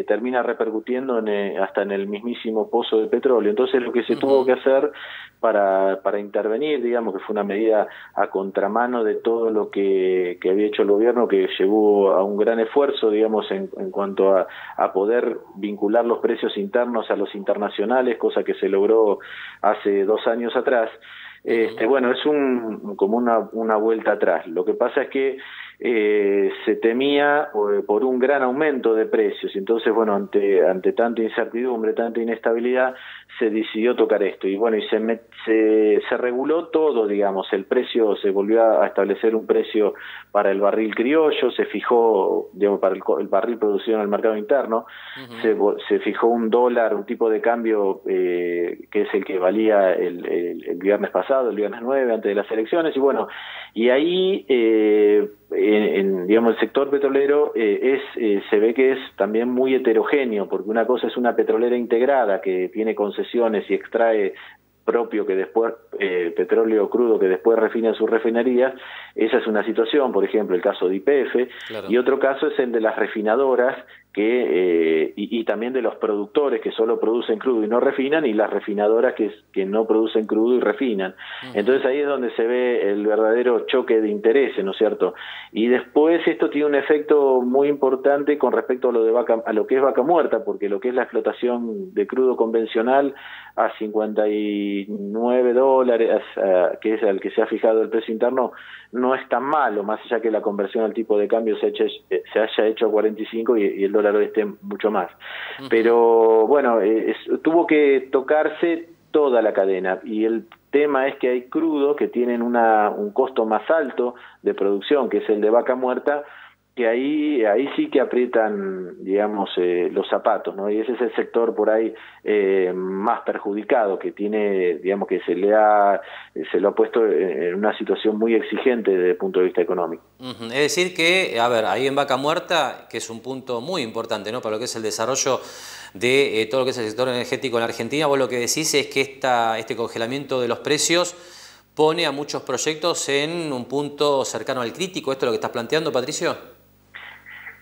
termina repercutiendo hasta en el mismísimo pozo de petróleo. Entonces lo que se tuvo que hacer para intervenir, digamos, que fue una medida a contramano de todo lo que había hecho el gobierno, que llevó a un gran esfuerzo, digamos, en cuanto a poder vincular los precios internos a los internacionales, cosa que se logró hace 2 años atrás. Bueno, es como una vuelta atrás. Lo que pasa es que se temía por un gran aumento de precios, y entonces, bueno, ante tanta incertidumbre, tanta inestabilidad, se decidió tocar esto, y bueno, y se reguló todo, digamos, el precio, se volvió a establecer un precio para el barril criollo, se fijó, digamos, para el barril producido en el mercado interno, se fijó un dólar, un tipo de cambio que es el que valía el viernes pasado, el viernes 9, antes de las elecciones, y bueno, y ahí digamos, el sector petrolero se ve que es también muy heterogéneo, porque una cosa es una petrolera integrada que tiene concesiones y extrae propio que después petróleo crudo que después refina en sus refinerías. Esa es una situación, por ejemplo, el caso de YPF, claro. Y otro caso es el de las refinadoras y también de los productores que solo producen crudo y no refinan, y las refinadoras que no producen crudo y refinan. Entonces ahí es donde se ve el verdadero choque de intereses, ¿no es cierto? Y después esto tiene un efecto muy importante con respecto a lo que es vaca muerta, porque lo que es la explotación de crudo convencional a $59, que es al que se ha fijado el precio interno, no es tan malo, más allá que la conversión al tipo de cambio se haya hecho a 45 y el dólar hoy esté mucho más. Pero bueno, tuvo que tocarse toda la cadena, y el tema es que hay crudo que tienen un costo más alto de producción, que es el de vaca muerta, que ahí sí que aprietan, digamos, los zapatos, ¿no? Y ese es el sector por ahí más perjudicado, que tiene, digamos, que se lo ha puesto en una situación muy exigente desde el punto de vista económico. Es decir que, a ver, ahí en vaca muerta, que es un punto muy importante, ¿no?, para lo que es el desarrollo de todo lo que es el sector energético en la Argentina, vos lo que decís es que este congelamiento de los precios pone a muchos proyectos en un punto cercano al crítico. ¿Esto es lo que estás planteando, Patricio?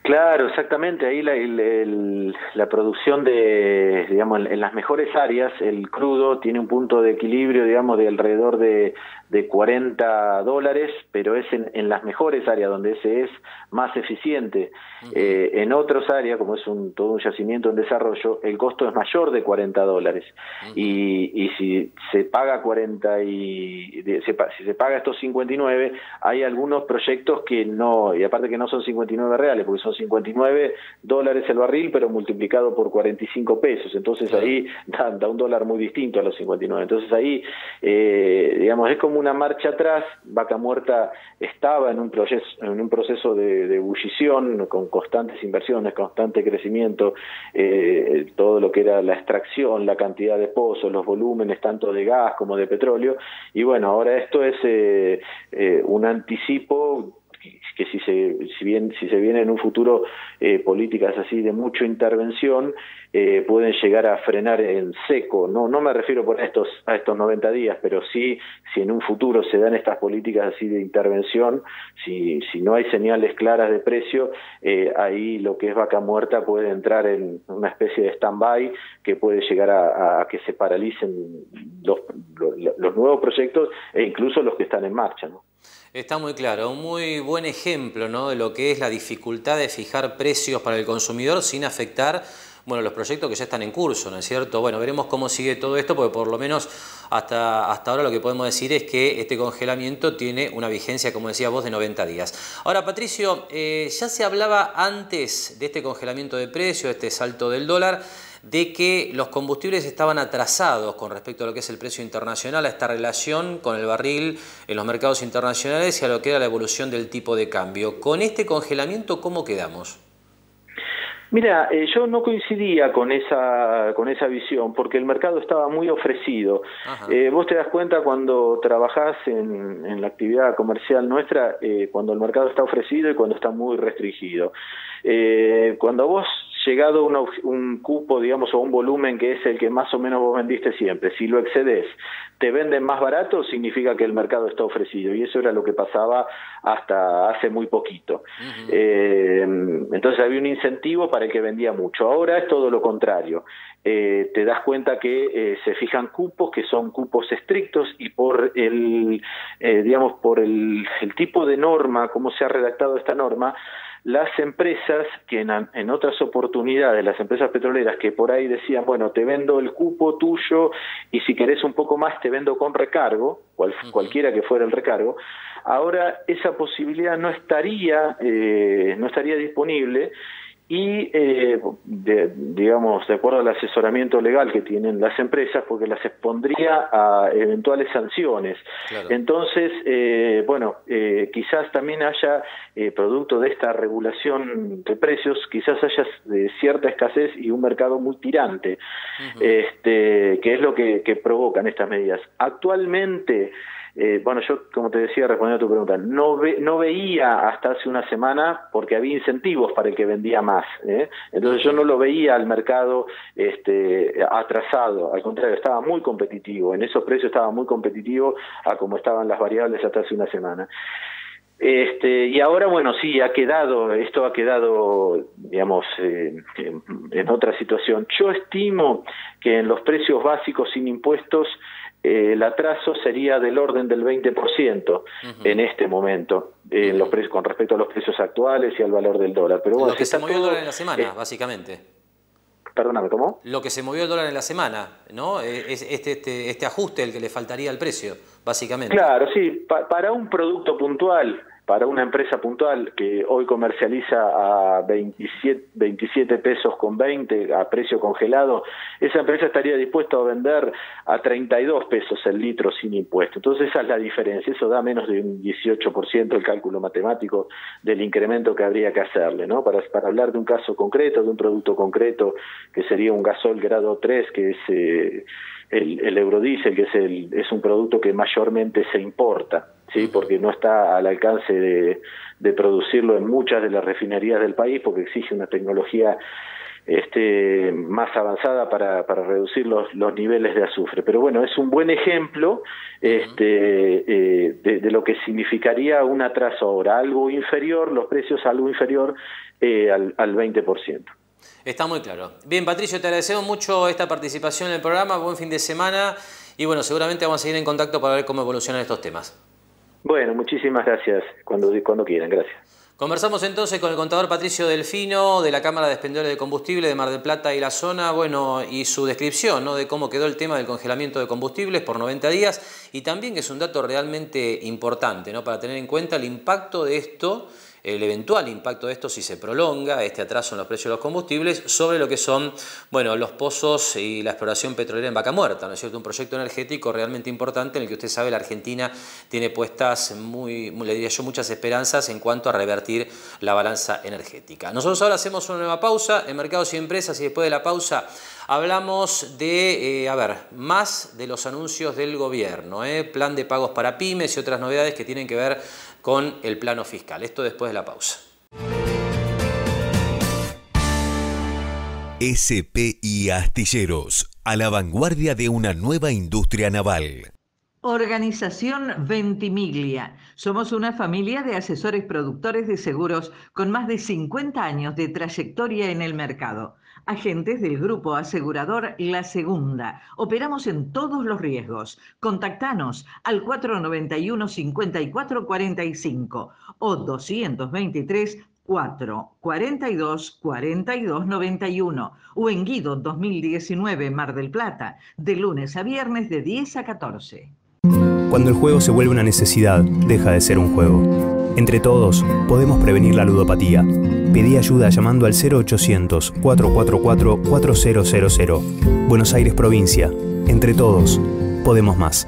Claro, exactamente. Ahí la producción digamos, en las mejores áreas, el crudo tiene un punto de equilibrio, digamos, de alrededor de $40, pero es en las mejores áreas donde ese es más eficiente. En otras áreas, como es todo un yacimiento en desarrollo, el costo es mayor de $40. Y si se paga si se paga estos 59, hay algunos proyectos que no, y aparte que no son 59 reales, porque son $59 el barril, pero multiplicado por 45 pesos. Entonces ahí da un dólar muy distinto a los 59. Entonces ahí, digamos, es como una marcha atrás. Vaca muerta estaba en un proceso de ebullición, con constantes inversiones, constante crecimiento, todo lo que era la extracción, la cantidad de pozos, los volúmenes tanto de gas como de petróleo. Y bueno, ahora esto es un anticipo que si se viene en un futuro políticas así de mucha intervención, pueden llegar a frenar en seco. No me refiero a estos 90 días, pero sí, si en un futuro se dan estas políticas así de intervención, si no hay señales claras de precio, ahí lo que es vaca muerta puede entrar en una especie de stand-by que puede llegar a que se paralicen los nuevos proyectos e incluso los que están en marcha, ¿no? Está muy claro, un muy buen ejemplo, ¿no?, de lo que es la dificultad de fijar precios para el consumidor sin afectar, bueno, los proyectos que ya están en curso, ¿no es cierto? Bueno, veremos cómo sigue todo esto, porque por lo menos hasta ahora lo que podemos decir es que este congelamiento tiene una vigencia, como decías vos, de 90 días. Ahora, Patricio, ya se hablaba antes de este congelamiento de precios, de este salto del dólar, de que los combustibles estaban atrasados con respecto a lo que es el precio internacional, a esta relación con el barril en los mercados internacionales y a lo que era la evolución del tipo de cambio. Con este congelamiento, ¿cómo quedamos? Mira, yo no coincidía con esa visión, porque el mercado estaba muy ofrecido. Vos te das cuenta cuando trabajás en la actividad comercial nuestra, cuando el mercado está ofrecido y cuando está muy restringido. Cuando vos llegado un cupo, digamos, o un volumen que es el que más o menos vos vendiste siempre, si lo excedes, te venden más barato, significa que el mercado está ofrecido, y eso era lo que pasaba hasta hace muy poquito. Entonces había un incentivo para el que vendía mucho. Ahora es todo lo contrario. Te das cuenta que se fijan cupos que son cupos estrictos, y por el tipo de norma, cómo se ha redactado esta norma, las empresas que en otras oportunidades, las empresas petroleras que por ahí decían, bueno, te vendo el cupo tuyo y si querés un poco más te vendo con recargo, cualquiera que fuera el recargo, ahora esa posibilidad no estaría disponible. Y, digamos, de acuerdo al asesoramiento legal que tienen las empresas, porque las expondría a eventuales sanciones. Claro. Entonces, quizás también haya, producto de esta regulación de precios, quizás haya cierta escasez y un mercado muy tirante, que es lo que provocan estas medidas. Actualmente, yo, como te decía, respondiendo a tu pregunta, no veía hasta hace una semana, porque había incentivos para el que vendía más, entonces yo no lo veía al mercado atrasado, al contrario, estaba muy competitivo, en esos precios estaba muy competitivo a como estaban las variables hasta hace una semana. Y ahora, bueno, sí, esto ha quedado, digamos, en otra situación. Yo estimo que en los precios básicos sin impuestos el atraso sería del orden del 20% en este momento, en los precios, con respecto a los precios actuales y al valor del dólar. Pero bueno, lo que se movió el dólar en la semana, básicamente. Perdóname, ¿cómo? Lo que se movió el dólar en la semana, ¿no? Es este ajuste el que le faltaría al precio, básicamente. Claro, sí, para un producto puntual, para una empresa puntual que hoy comercializa a 27 pesos con 20 a precio congelado, esa empresa estaría dispuesta a vender a 32 pesos el litro sin impuesto. Entonces esa es la diferencia, eso da menos de un 18% el cálculo matemático del incremento que habría que hacerle, ¿no? Para hablar de un caso concreto, de un producto concreto, que sería un gasol grado 3, que es el eurodiesel, que es un producto que mayormente se importa, ¿sí? Porque no está al alcance de producirlo en muchas de las refinerías del país, porque exige una tecnología más avanzada para reducir los niveles de azufre. Pero bueno, es un buen ejemplo de lo que significaría un atraso ahora, algo inferior, los precios algo inferior al 20%. Está muy claro. Bien, Patricio, te agradecemos mucho esta participación en el programa, buen fin de semana y bueno, seguramente vamos a seguir en contacto para ver cómo evolucionan estos temas. Bueno, muchísimas gracias, cuando quieran, gracias. Conversamos entonces con el contador Patricio Delfino de la Cámara de Expendedores de Combustible de Mar del Plata y la zona, bueno, y su descripción, ¿no?, de cómo quedó el tema del congelamiento de combustibles por 90 días y también que es un dato realmente importante, ¿no?, para tener en cuenta el impacto de esto, el eventual impacto de esto si se prolonga este atraso en los precios de los combustibles sobre lo que son, bueno, los pozos y la exploración petrolera en Vaca Muerta, ¿no es cierto? Un proyecto energético realmente importante en el que usted sabe la Argentina tiene puestas le diría yo, muchas esperanzas en cuanto a revertir la balanza energética. Nosotros ahora hacemos una nueva pausa en Mercados y Empresas y después de la pausa hablamos de, más de los anuncios del gobierno, plan de pagos para pymes y otras novedades que tienen que ver con el plano fiscal. Esto después de la pausa. SPI Astilleros, a la vanguardia de una nueva industria naval. Organización Ventimiglia. Somos una familia de asesores productores de seguros con más de 50 años de trayectoria en el mercado. Agentes del grupo asegurador La Segunda. Operamos en todos los riesgos. Contactanos al 491-5445 o 223 442 4291 o en Guido 2019 Mar del Plata, de lunes a viernes de 10 a 14. Cuando el juego se vuelve una necesidad, deja de ser un juego. Entre todos, podemos prevenir la ludopatía. Pedí ayuda llamando al 0800-444-4000. Buenos Aires, provincia. Entre todos, podemos más.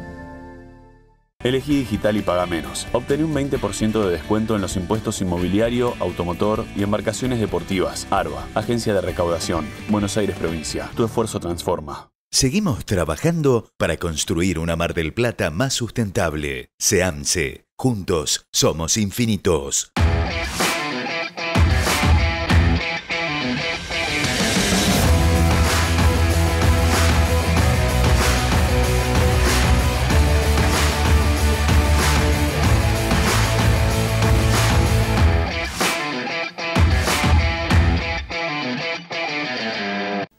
Elegí digital y paga menos. Obtené un 20% de descuento en los impuestos inmobiliario, automotor y embarcaciones deportivas. ARBA, Agencia de Recaudación. Buenos Aires, provincia. Tu esfuerzo transforma. Seguimos trabajando para construir una Mar del Plata más sustentable. SEAMSE. Juntos somos infinitos.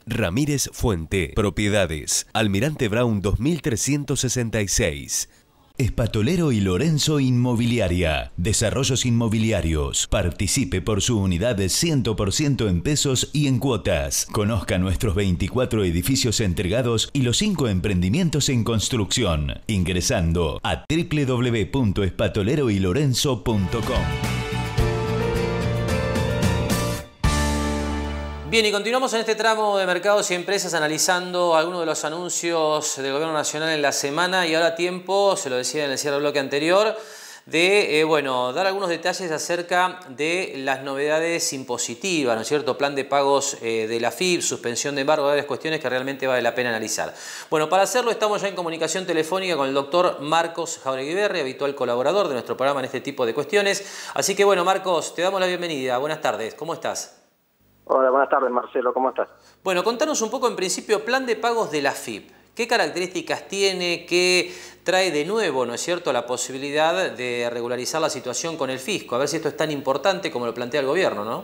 Ramírez Fuente, Propiedades, Almirante Brown 2366. Espatolero y Lorenzo Inmobiliaria. Desarrollos inmobiliarios. Participe por su unidad de 100% en pesos y en cuotas. Conozca nuestros 24 edificios entregados y los 5 emprendimientos en construcción. Ingresando a www.espatoleroylorenzo.com. Bien, y continuamos en este tramo de Mercados y Empresas analizando algunos de los anuncios del Gobierno Nacional en la semana y ahora tiempo, se lo decía en el cierre del bloque anterior, de dar algunos detalles acerca de las novedades impositivas, ¿no es cierto? Plan de pagos de la AFIP, suspensión de embargo, varias cuestiones que realmente vale la pena analizar. Bueno, para hacerlo estamos ya en comunicación telefónica con el doctor Marcos Jauregui, habitual colaborador de nuestro programa en este tipo de cuestiones. Así que bueno, Marcos, te damos la bienvenida. Buenas tardes, ¿cómo estás? Hola, buenas tardes, Marcelo, ¿cómo estás? Bueno, contanos un poco en principio, plan de pagos de la AFIP. ¿Qué características tiene? ¿Qué trae de nuevo, no es cierto, la posibilidad de regularizar la situación con el fisco? A ver si esto es tan importante como lo plantea el gobierno, ¿no?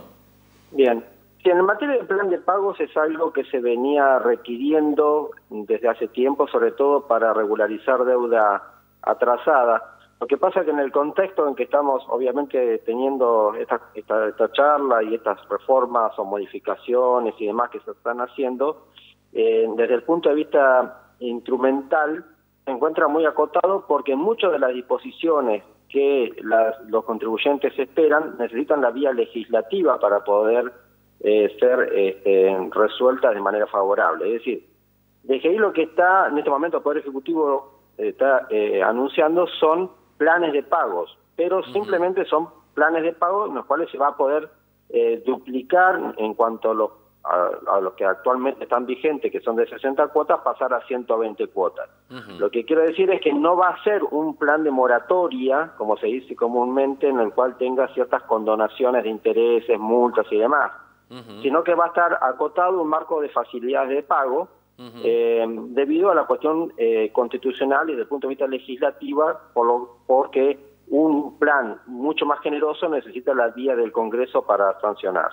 Bien. Sí, en materia de plan de pagos es algo que se venía requiriendo desde hace tiempo, sobre todo para regularizar deuda atrasada. Lo que pasa es que en el contexto en que estamos obviamente teniendo esta charla y estas reformas o modificaciones y demás que se están haciendo, desde el punto de vista instrumental se encuentra muy acotado porque muchas de las disposiciones que los contribuyentes esperan necesitan la vía legislativa para poder ser resueltas de manera favorable. Es decir, DGI lo que está en este momento el Poder Ejecutivo está anunciando son planes de pagos, pero simplemente son planes de pagos en los cuales se va a poder duplicar en cuanto a los que actualmente están vigentes, que son de 60 cuotas, pasar a 120 cuotas. Lo que quiero decir es que no va a ser un plan de moratoria, como se dice comúnmente, en el cual tenga ciertas condonaciones de intereses, multas y demás, sino que va a estar acotado un marco de facilidades de pago, debido a la cuestión constitucional y desde el punto de vista legislativo, porque un plan mucho más generoso necesita la vía del Congreso para sancionar.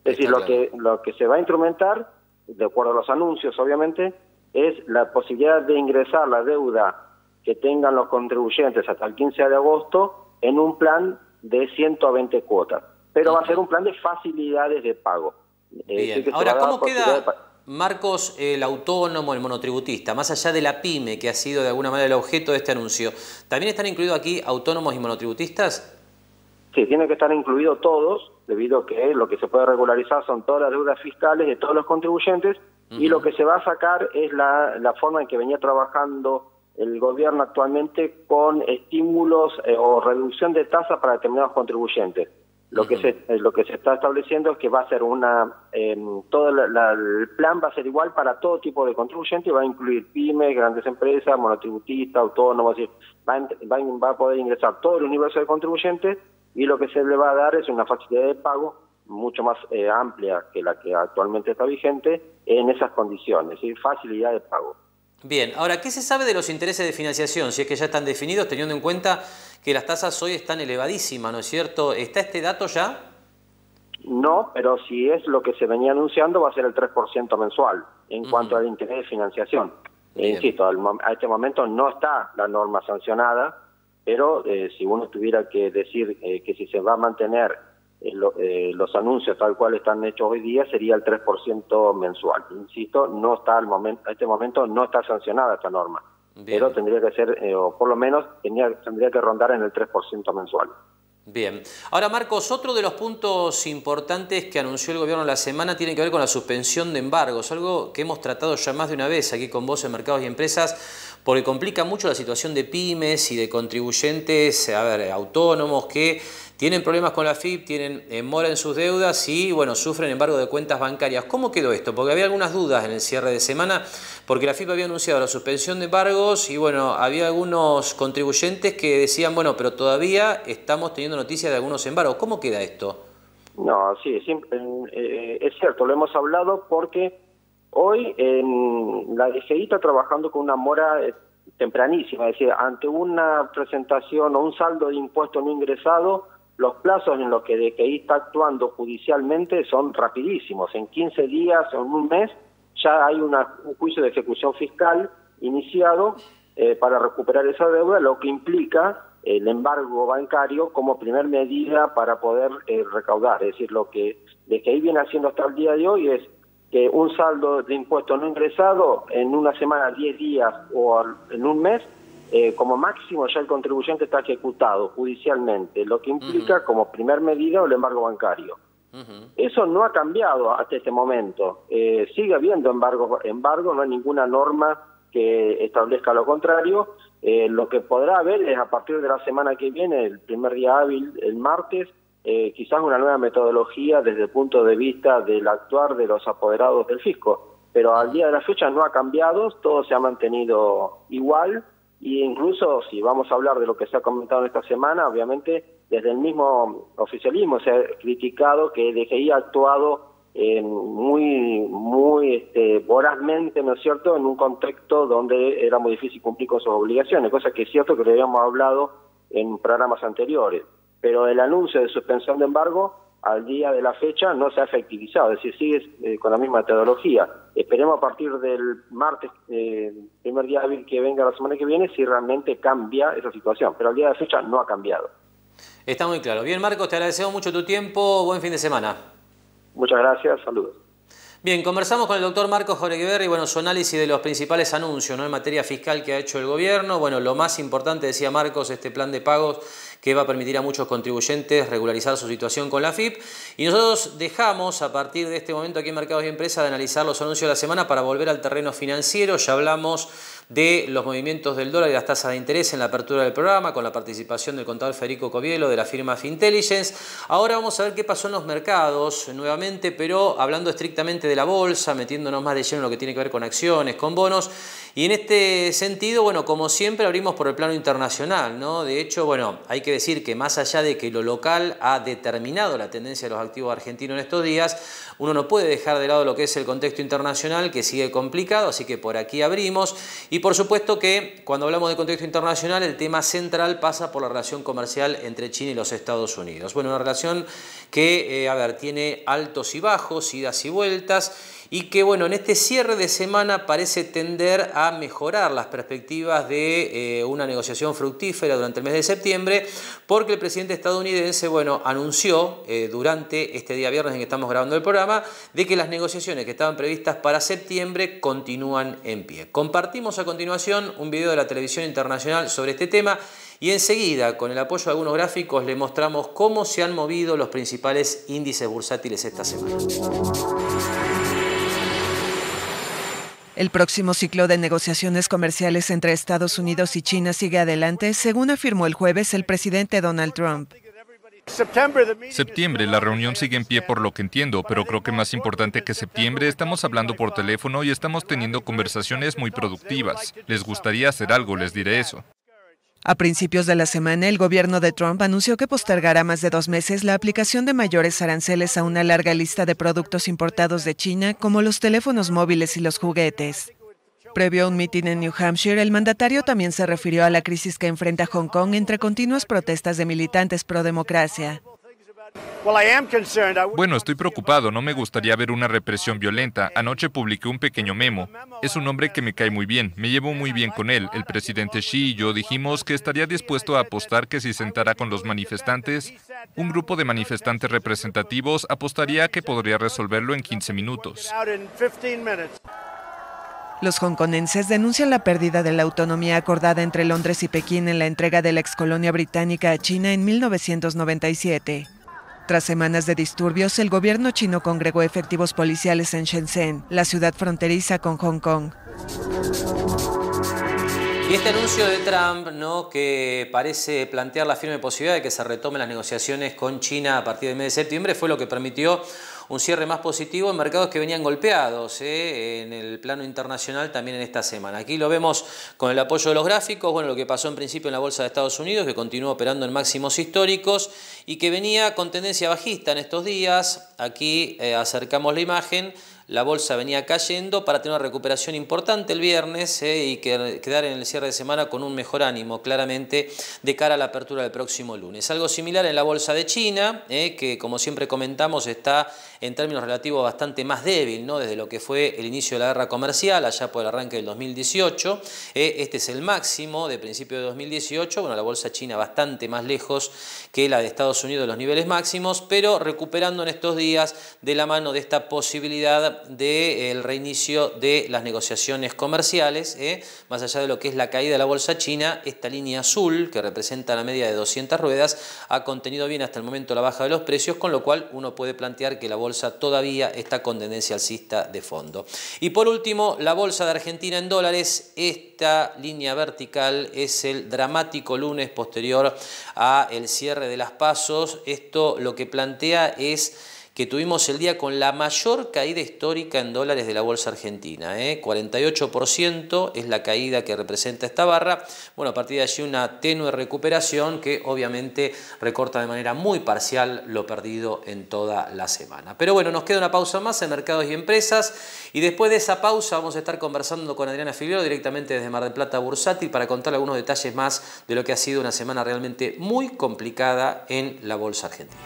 Es decir, lo que se va a instrumentar, de acuerdo a los anuncios obviamente, es la posibilidad de ingresar la deuda que tengan los contribuyentes hasta el 15 de agosto en un plan de 120 cuotas. Pero va a ser un plan de facilidades de pago. Bien. Ahora, ¿cómo queda, Marcos, el autónomo, el monotributista? Más allá de la pyme, que ha sido de alguna manera el objeto de este anuncio, ¿también están incluidos aquí autónomos y monotributistas? Sí, tienen que estar incluidos todos, debido a que lo que se puede regularizar son todas las deudas fiscales de todos los contribuyentes, y lo que se va a sacar es la forma en que venía trabajando el gobierno actualmente con estímulos o reducción de tasas para determinados contribuyentes. Lo que se está estableciendo es que va a ser todo el plan va a ser igual para todo tipo de contribuyentes, va a incluir pymes, grandes empresas, monotributistas, autónomos, va a poder ingresar todo el universo de contribuyentes, y lo que se le va a dar es una facilidad de pago mucho más amplia que la que actualmente está vigente en esas condiciones, es decir, facilidad de pago. Bien, ahora, ¿qué se sabe de los intereses de financiación? Si es que ya están definidos, teniendo en cuenta que las tasas hoy están elevadísimas, ¿no es cierto? ¿Está este dato ya? No, pero si es lo que se venía anunciando, va a ser el 3% mensual en cuanto al interés de financiación. Insisto, a este momento no está la norma sancionada, pero si uno tuviera que decir que si se va a mantener los anuncios tal cual están hechos hoy día, sería el 3% mensual. Insisto, no está a este momento no está sancionada esta norma. Bien. Pero tendría que ser, o por lo menos tendría que rondar en el 3% mensual. Bien. Ahora, Marcos, otro de los puntos importantes que anunció el gobierno la semana tiene que ver con la suspensión de embargos, algo que hemos tratado ya más de una vez aquí con vos en Mercados y Empresas, porque complica mucho la situación de pymes y de contribuyentes, autónomos que tienen problemas con la AFIP, tienen mora en sus deudas y, bueno, sufren embargo de cuentas bancarias. ¿Cómo quedó esto? Porque había algunas dudas en el cierre de semana, porque la AFIP había anunciado la suspensión de embargos y, bueno, había algunos contribuyentes que decían, bueno, pero todavía estamos teniendo noticias de algunos embargos. ¿Cómo queda esto? No, sí, es cierto, lo hemos hablado porque hoy la DGI está trabajando con una mora tempranísima, es decir, ante una presentación o un saldo de impuesto no ingresado, los plazos en los que DGI está actuando judicialmente son rapidísimos. En 15 días o en un mes ya hay un juicio de ejecución fiscal iniciado para recuperar esa deuda, lo que implica el embargo bancario como primer medida para poder recaudar. Es decir, lo que DGI viene haciendo hasta el día de hoy es que un saldo de impuesto no ingresado en una semana, 10 días o en un mes, como máximo ya el contribuyente está ejecutado judicialmente, lo que implica como primer medida el embargo bancario. Eso no ha cambiado hasta este momento. Sigue habiendo embargo, no hay ninguna norma que establezca lo contrario. Lo que podrá haber es a partir de la semana que viene, el primer día hábil, el martes, quizás una nueva metodología desde el punto de vista del actuar de los apoderados del fisco. Pero al día de la fecha no ha cambiado, todo se ha mantenido igual. Y incluso si vamos a hablar de lo que se ha comentado en esta semana, obviamente desde el mismo oficialismo se ha criticado que DGI ha actuado muy vorazmente, ¿no es cierto?, en un contexto donde era muy difícil cumplir con sus obligaciones, cosa que es cierto que lo habíamos hablado en programas anteriores. Pero el anuncio de suspensión de embargo al día de la fecha no se ha efectivizado, es decir, sigue con la misma metodología. Esperemos a partir del martes, primer día hábil que venga la semana que viene, si realmente cambia esa situación, pero al día de la fecha no ha cambiado. Está muy claro. Bien, Marcos, te agradecemos mucho tu tiempo, buen fin de semana. Muchas gracias, saludos. Bien, conversamos con el doctor Marcos Jauregui, bueno, su análisis de los principales anuncios, ¿no?, en materia fiscal que ha hecho el gobierno. Bueno, lo más importante, decía Marcos, este plan de pagos que va a permitir a muchos contribuyentes regularizar su situación con la AFIP. Y nosotros dejamos, a partir de este momento aquí en Mercados y Empresas, de analizar los anuncios de la semana para volver al terreno financiero. Ya hablamos de los movimientos del dólar y las tasas de interés en la apertura del programa, con la participación del contador Federico Covielo de la firma Fintelligence. Ahora vamos a ver qué pasó en los mercados nuevamente, pero hablando estrictamente de la bolsa, metiéndonos más de lleno en lo que tiene que ver con acciones, con bonos. Y en este sentido, bueno, como siempre, abrimos por el plano internacional, ¿no? De hecho, bueno, hay que decir que más allá de que lo local ha determinado la tendencia de los activos argentinos en estos días, uno no puede dejar de lado lo que es el contexto internacional, que sigue complicado, así que por aquí abrimos. Y por supuesto que cuando hablamos de contexto internacional, el tema central pasa por la relación comercial entre China y los Estados Unidos. Bueno, una relación que, tiene altos y bajos, idas y vueltas, y que, bueno, en este cierre de semana parece tender a mejorar las perspectivas de una negociación fructífera durante el mes de septiembre, porque el presidente estadounidense, bueno, anunció durante este día viernes en que estamos grabando el programa, de que las negociaciones que estaban previstas para septiembre continúan en pie. Compartimos a continuación un video de la televisión internacional sobre este tema y enseguida, con el apoyo de algunos gráficos, le mostramos cómo se han movido los principales índices bursátiles esta semana. El próximo ciclo de negociaciones comerciales entre Estados Unidos y China sigue adelante, según afirmó el jueves el presidente Donald Trump. Septiembre, la reunión sigue en pie por lo que entiendo, pero creo que más importante que septiembre, estamos hablando por teléfono y estamos teniendo conversaciones muy productivas. Les gustaría hacer algo, les diré eso. A principios de la semana, el gobierno de Trump anunció que postergará más de 2 meses la aplicación de mayores aranceles a una larga lista de productos importados de China, como los teléfonos móviles y los juguetes. Previo a un mitin en New Hampshire, el mandatario también se refirió a la crisis que enfrenta Hong Kong entre continuas protestas de militantes pro-democracia. Bueno, estoy preocupado, no me gustaría ver una represión violenta. Anoche publiqué un pequeño memo. Es un hombre que me cae muy bien, me llevo muy bien con él. El presidente Xi y yo dijimos que estaría dispuesto a apostar que si sentara con los manifestantes, un grupo de manifestantes representativos apostaría que podría resolverlo en 15 minutos. Los hongkonenses denuncian la pérdida de la autonomía acordada entre Londres y Pekín en la entrega de la excolonia británica a China en 1997. Tras semanas de disturbios, el gobierno chino congregó efectivos policiales en Shenzhen, la ciudad fronteriza con Hong Kong. Y este anuncio de Trump, ¿no?, que parece plantear la firme posibilidad de que se retomen las negociaciones con China a partir del mes de septiembre, fue lo que permitió un cierre más positivo en mercados que venían golpeados en el plano internacional también en esta semana. Aquí lo vemos con el apoyo de los gráficos, bueno, lo que pasó en principio en la bolsa de Estados Unidos, que continúa operando en máximos históricos y que venía con tendencia bajista en estos días. Aquí acercamos la imagen. La bolsa venía cayendo para tener una recuperación importante el viernes y quedar en el cierre de semana con un mejor ánimo, claramente, de cara a la apertura del próximo lunes. Algo similar en la bolsa de China, que como siempre comentamos está en términos relativos bastante más débil, ¿no?, desde lo que fue el inicio de la guerra comercial, allá por el arranque del 2018. Este es el máximo de principio de 2018. Bueno, la bolsa china bastante más lejos que la de Estados Unidos de los niveles máximos, pero recuperando en estos días de la mano de esta posibilidad del reinicio de las negociaciones comerciales, más allá de lo que es la caída de la bolsa china, esta línea azul que representa la media de 200 ruedas ha contenido bien hasta el momento la baja de los precios, con lo cual uno puede plantear que la bolsa todavía está con tendencia alcista de fondo. Y por último, la bolsa de Argentina en dólares. Esta línea vertical es el dramático lunes posterior a el cierre de las PASO. Esto lo que plantea es que tuvimos el día con la mayor caída histórica en dólares de la bolsa argentina. 48% es la caída que representa esta barra. Bueno, a partir de allí una tenue recuperación que obviamente recorta de manera muy parcial lo perdido en toda la semana. Pero bueno, nos queda una pausa más en Mercados y Empresas y después de esa pausa vamos a estar conversando con Adriana Filiolo directamente desde Mar del Plata Bursátil para contar algunos detalles más de lo que ha sido una semana realmente muy complicada en la bolsa argentina.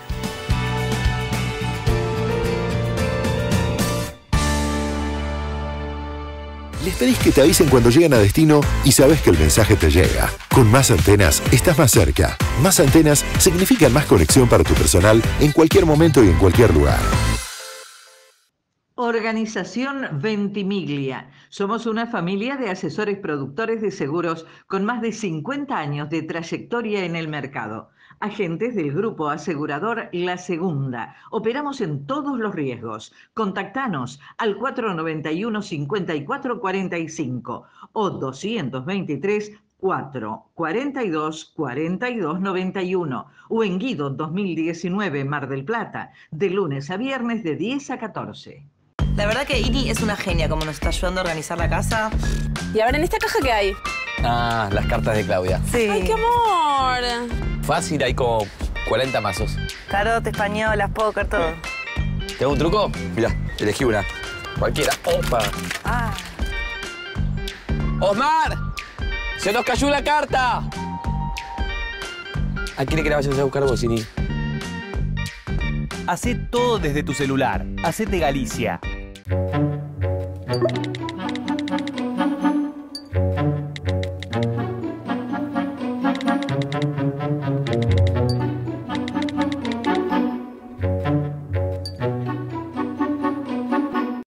Les pedís que te avisen cuando llegan a destino y sabes que el mensaje te llega. Con Más Antenas estás más cerca. Más Antenas significan más conexión para tu personal en cualquier momento y en cualquier lugar. Organización Ventimiglia. Somos una familia de asesores productores de seguros con más de 50 años de trayectoria en el mercado. Agentes del grupo asegurador La Segunda. Operamos en todos los riesgos. Contactanos al 491-5445 o 223 442 4291 o en Guido 2019 Mar del Plata, de lunes a viernes de 10 a 14. La verdad que Ini es una genia, como nos está ayudando a organizar la casa. Y a ver, ¿en esta caja qué hay? Ah, las cartas de Claudia. Sí. ¡Ay, qué amor! Fácil, hay como 40 mazos. Tarot, españolas, póker, todo. ¿Te hago un truco? Mirá, elegí una. Cualquiera. ¡Opa! Ah. ¡Osmar! ¡Se nos cayó una carta! ¿A quién que la vayas a buscar vos, Ini? Hacé todo desde tu celular. Hacete Galicia.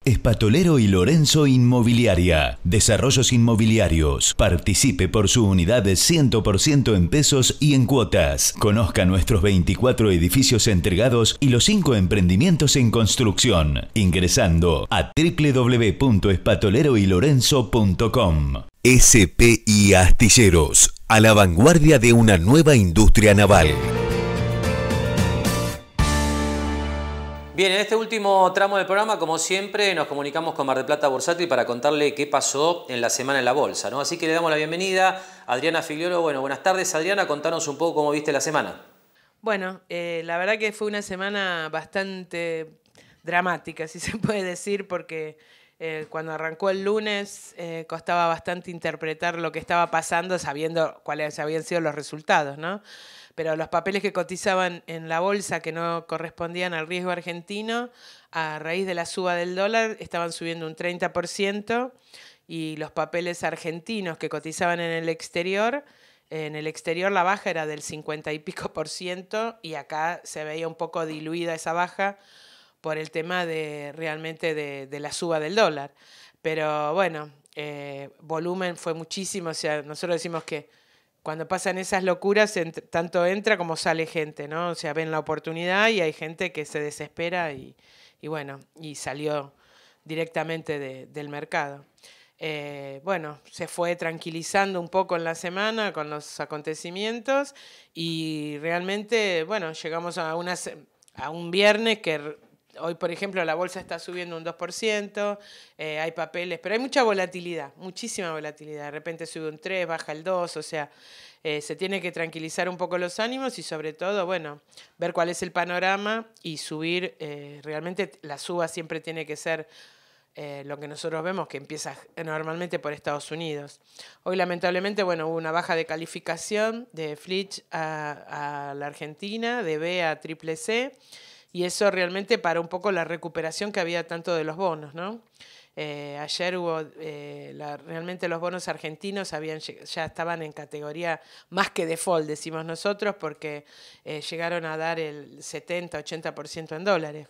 Espatolero y Lorenzo Inmobiliaria. Desarrollos inmobiliarios. Participe por su unidad de 100% en pesos y en cuotas. Conozca nuestros 24 edificios entregados y los 5 emprendimientos en construcción. Ingresando a www.espatoleroylorenzo.com. SPI Astilleros. A la vanguardia de una nueva industria naval. Bien, en este último tramo del programa, como siempre, nos comunicamos con Mar del Plata Bursátil para contarle qué pasó en la semana en la bolsa, ¿no? Así que le damos la bienvenida a Adriana Filiolo. Bueno, buenas tardes, Adriana. Contanos un poco cómo viste la semana. Bueno, la verdad que fue una semana bastante dramática, si se puede decir, porque cuando arrancó el lunes costaba bastante interpretar lo que estaba pasando sabiendo cuáles habían sido los resultados, ¿no? Pero los papeles que cotizaban en la bolsa que no correspondían al riesgo argentino, a raíz de la suba del dólar, estaban subiendo un 30%, y los papeles argentinos que cotizaban en el exterior la baja era del 50 y pico % y acá se veía un poco diluida esa baja por el tema de realmente de la suba del dólar. Pero bueno, volumen fue muchísimo, o sea, nosotros decimos que cuando pasan esas locuras, tanto entra como sale gente, ¿no? O sea, ven la oportunidad y hay gente que se desespera y bueno, y salió directamente del mercado. Bueno, se fue tranquilizando un poco en la semana con los acontecimientos y realmente, bueno, llegamos a un viernes que hoy, por ejemplo, la bolsa está subiendo un 2%, hay papeles, pero hay mucha volatilidad, muchísima volatilidad. De repente sube un 3, baja el 2, o sea, se tiene que tranquilizar un poco los ánimos y sobre todo, bueno, ver cuál es el panorama y subir. Realmente la suba siempre tiene que ser lo que nosotros vemos, que empieza normalmente por Estados Unidos. Hoy, lamentablemente, bueno, hubo una baja de calificación de Fitch a la Argentina, de B a CCC, y eso realmente para un poco la recuperación que había tanto de los bonos, ¿no? Ayer hubo, realmente los bonos argentinos ya estaban en categoría más que default, decimos nosotros, porque llegaron a dar el 70-80% en dólares.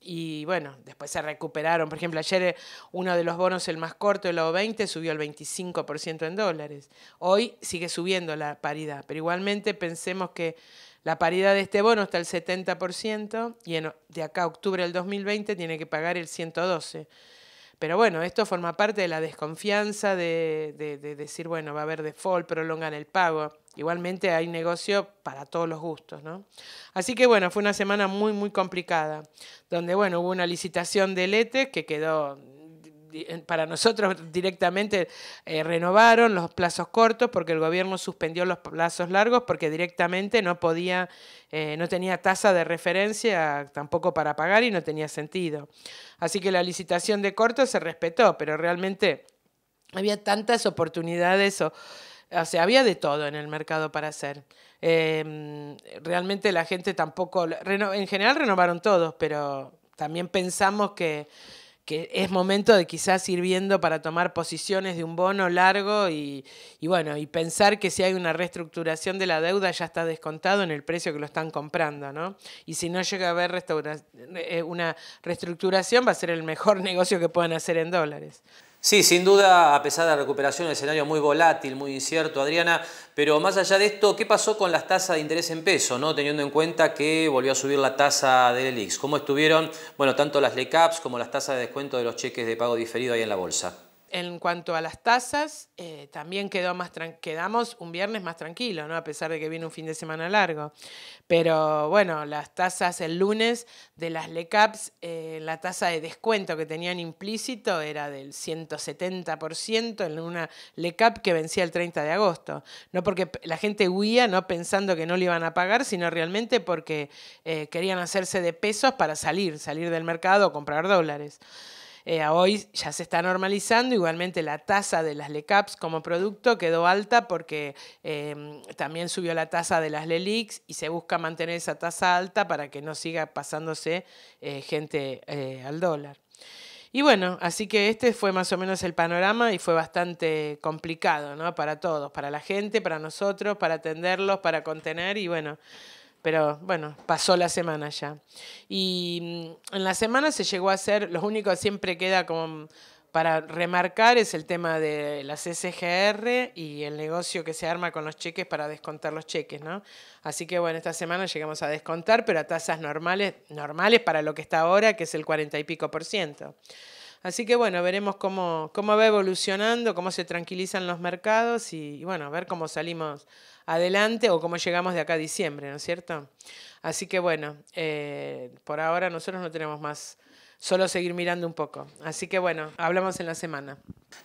Y bueno, después se recuperaron. Por ejemplo, ayer uno de los bonos, el más corto, el O20, subió el 25% en dólares. Hoy sigue subiendo la paridad, pero igualmente pensemos que la paridad de este bono está al 70% y de acá a octubre del 2020 tiene que pagar el 112%. Pero bueno, esto forma parte de la desconfianza de decir, bueno, va a haber default, prolongan el pago. igualmente hay negocio para todos los gustos, ¿no? Así que bueno, fue una semana muy, muy complicada, donde bueno, hubo una licitación del ETE que quedó, para nosotros directamente renovaron los plazos cortos porque el gobierno suspendió los plazos largos porque directamente no podía, no tenía tasa de referencia tampoco para pagar y no tenía sentido. Así que la licitación de cortos se respetó, pero realmente había tantas oportunidades, o sea, había de todo en el mercado para hacer. Realmente la gente tampoco, en general renovaron todos, pero también pensamos que es momento de quizás ir viendo para tomar posiciones de un bono largo y bueno, y pensar que si hay una reestructuración de la deuda ya está descontado en el precio que lo están comprando, ¿no? Y si no llega a haber una reestructuración va a ser el mejor negocio que puedan hacer en dólares. Sí, sin duda, a pesar de la recuperación, el escenario muy volátil, muy incierto, Adriana, pero más allá de esto, ¿qué pasó con las tasas de interés en peso, ¿no? Teniendo en cuenta que volvió a subir la tasa del ELIX? ¿Cómo estuvieron, bueno, tanto las LECAPs como las tasas de descuento de los cheques de pago diferido ahí en la bolsa? En cuanto a las tasas, también quedamos un viernes más tranquilo, ¿no? A pesar de que viene un fin de semana largo. Pero bueno, las tasas el lunes de las LECAPs, la tasa de descuento que tenían implícito era del 170% en una LECAP que vencía el 30 de agosto. No porque la gente huía, no pensando que no le iban a pagar, sino realmente porque querían hacerse de pesos para salir del mercado o comprar dólares. Hoy ya se está normalizando, igualmente la tasa de las LECAPs como producto quedó alta porque también subió la tasa de las LELIQs y se busca mantener esa tasa alta para que no siga pasándose gente al dólar. Y bueno, así que este fue más o menos el panorama y fue bastante complicado, ¿no? Para todos, para la gente, para nosotros, para atenderlos, para contener y bueno... Pero bueno, pasó la semana ya. Y en la semana se llegó a hacer, lo único que siempre queda como para remarcar es el tema de las SGR y el negocio que se arma con los cheques para descontar los cheques, ¿no? Así que bueno, esta semana llegamos a descontar, pero a tasas normales para lo que está ahora, que es el 40 y pico %. Así que bueno, veremos cómo va evolucionando, cómo se tranquilizan los mercados y bueno, a ver cómo salimos adelante o cómo llegamos de acá a diciembre, ¿no es cierto? Así que bueno, por ahora nosotros no tenemos más, solo seguir mirando un poco. Así que bueno, hablamos en la semana.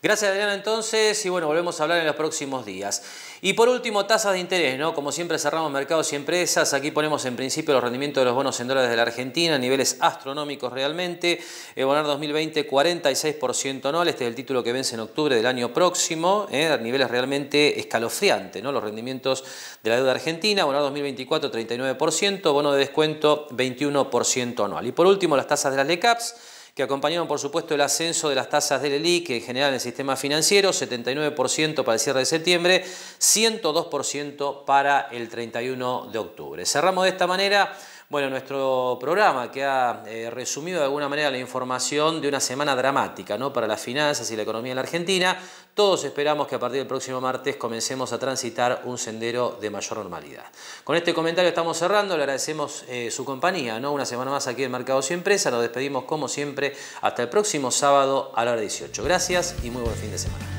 Gracias, Adriana, entonces, y bueno, volvemos a hablar en los próximos días. Y por último, tasas de interés, ¿no? Como siempre cerramos mercados y empresas, aquí ponemos en principio los rendimientos de los bonos en dólares de la Argentina, niveles astronómicos realmente. Bonar 2020, 46% anual, este es el título que vence en octubre del año próximo, niveles realmente escalofriantes, ¿no? Los rendimientos de la deuda argentina, Bonar 2024, 39%, bono de descuento, 21% anual. Y por último, las tasas de las LECAPs, que acompañaron por supuesto el ascenso de las tasas del ELIC en general en el sistema financiero, 79% para el cierre de septiembre, 102% para el 31 de octubre. Cerramos de esta manera, bueno, nuestro programa que ha resumido de alguna manera la información de una semana dramática, ¿no? Para las finanzas y la economía en la Argentina. Todos esperamos que a partir del próximo martes comencemos a transitar un sendero de mayor normalidad. Con este comentario estamos cerrando, le agradecemos su compañía, ¿no? Una semana más aquí en Mercados y Empresas, nos despedimos como siempre hasta el próximo sábado a la hora 18. Gracias y muy buen fin de semana.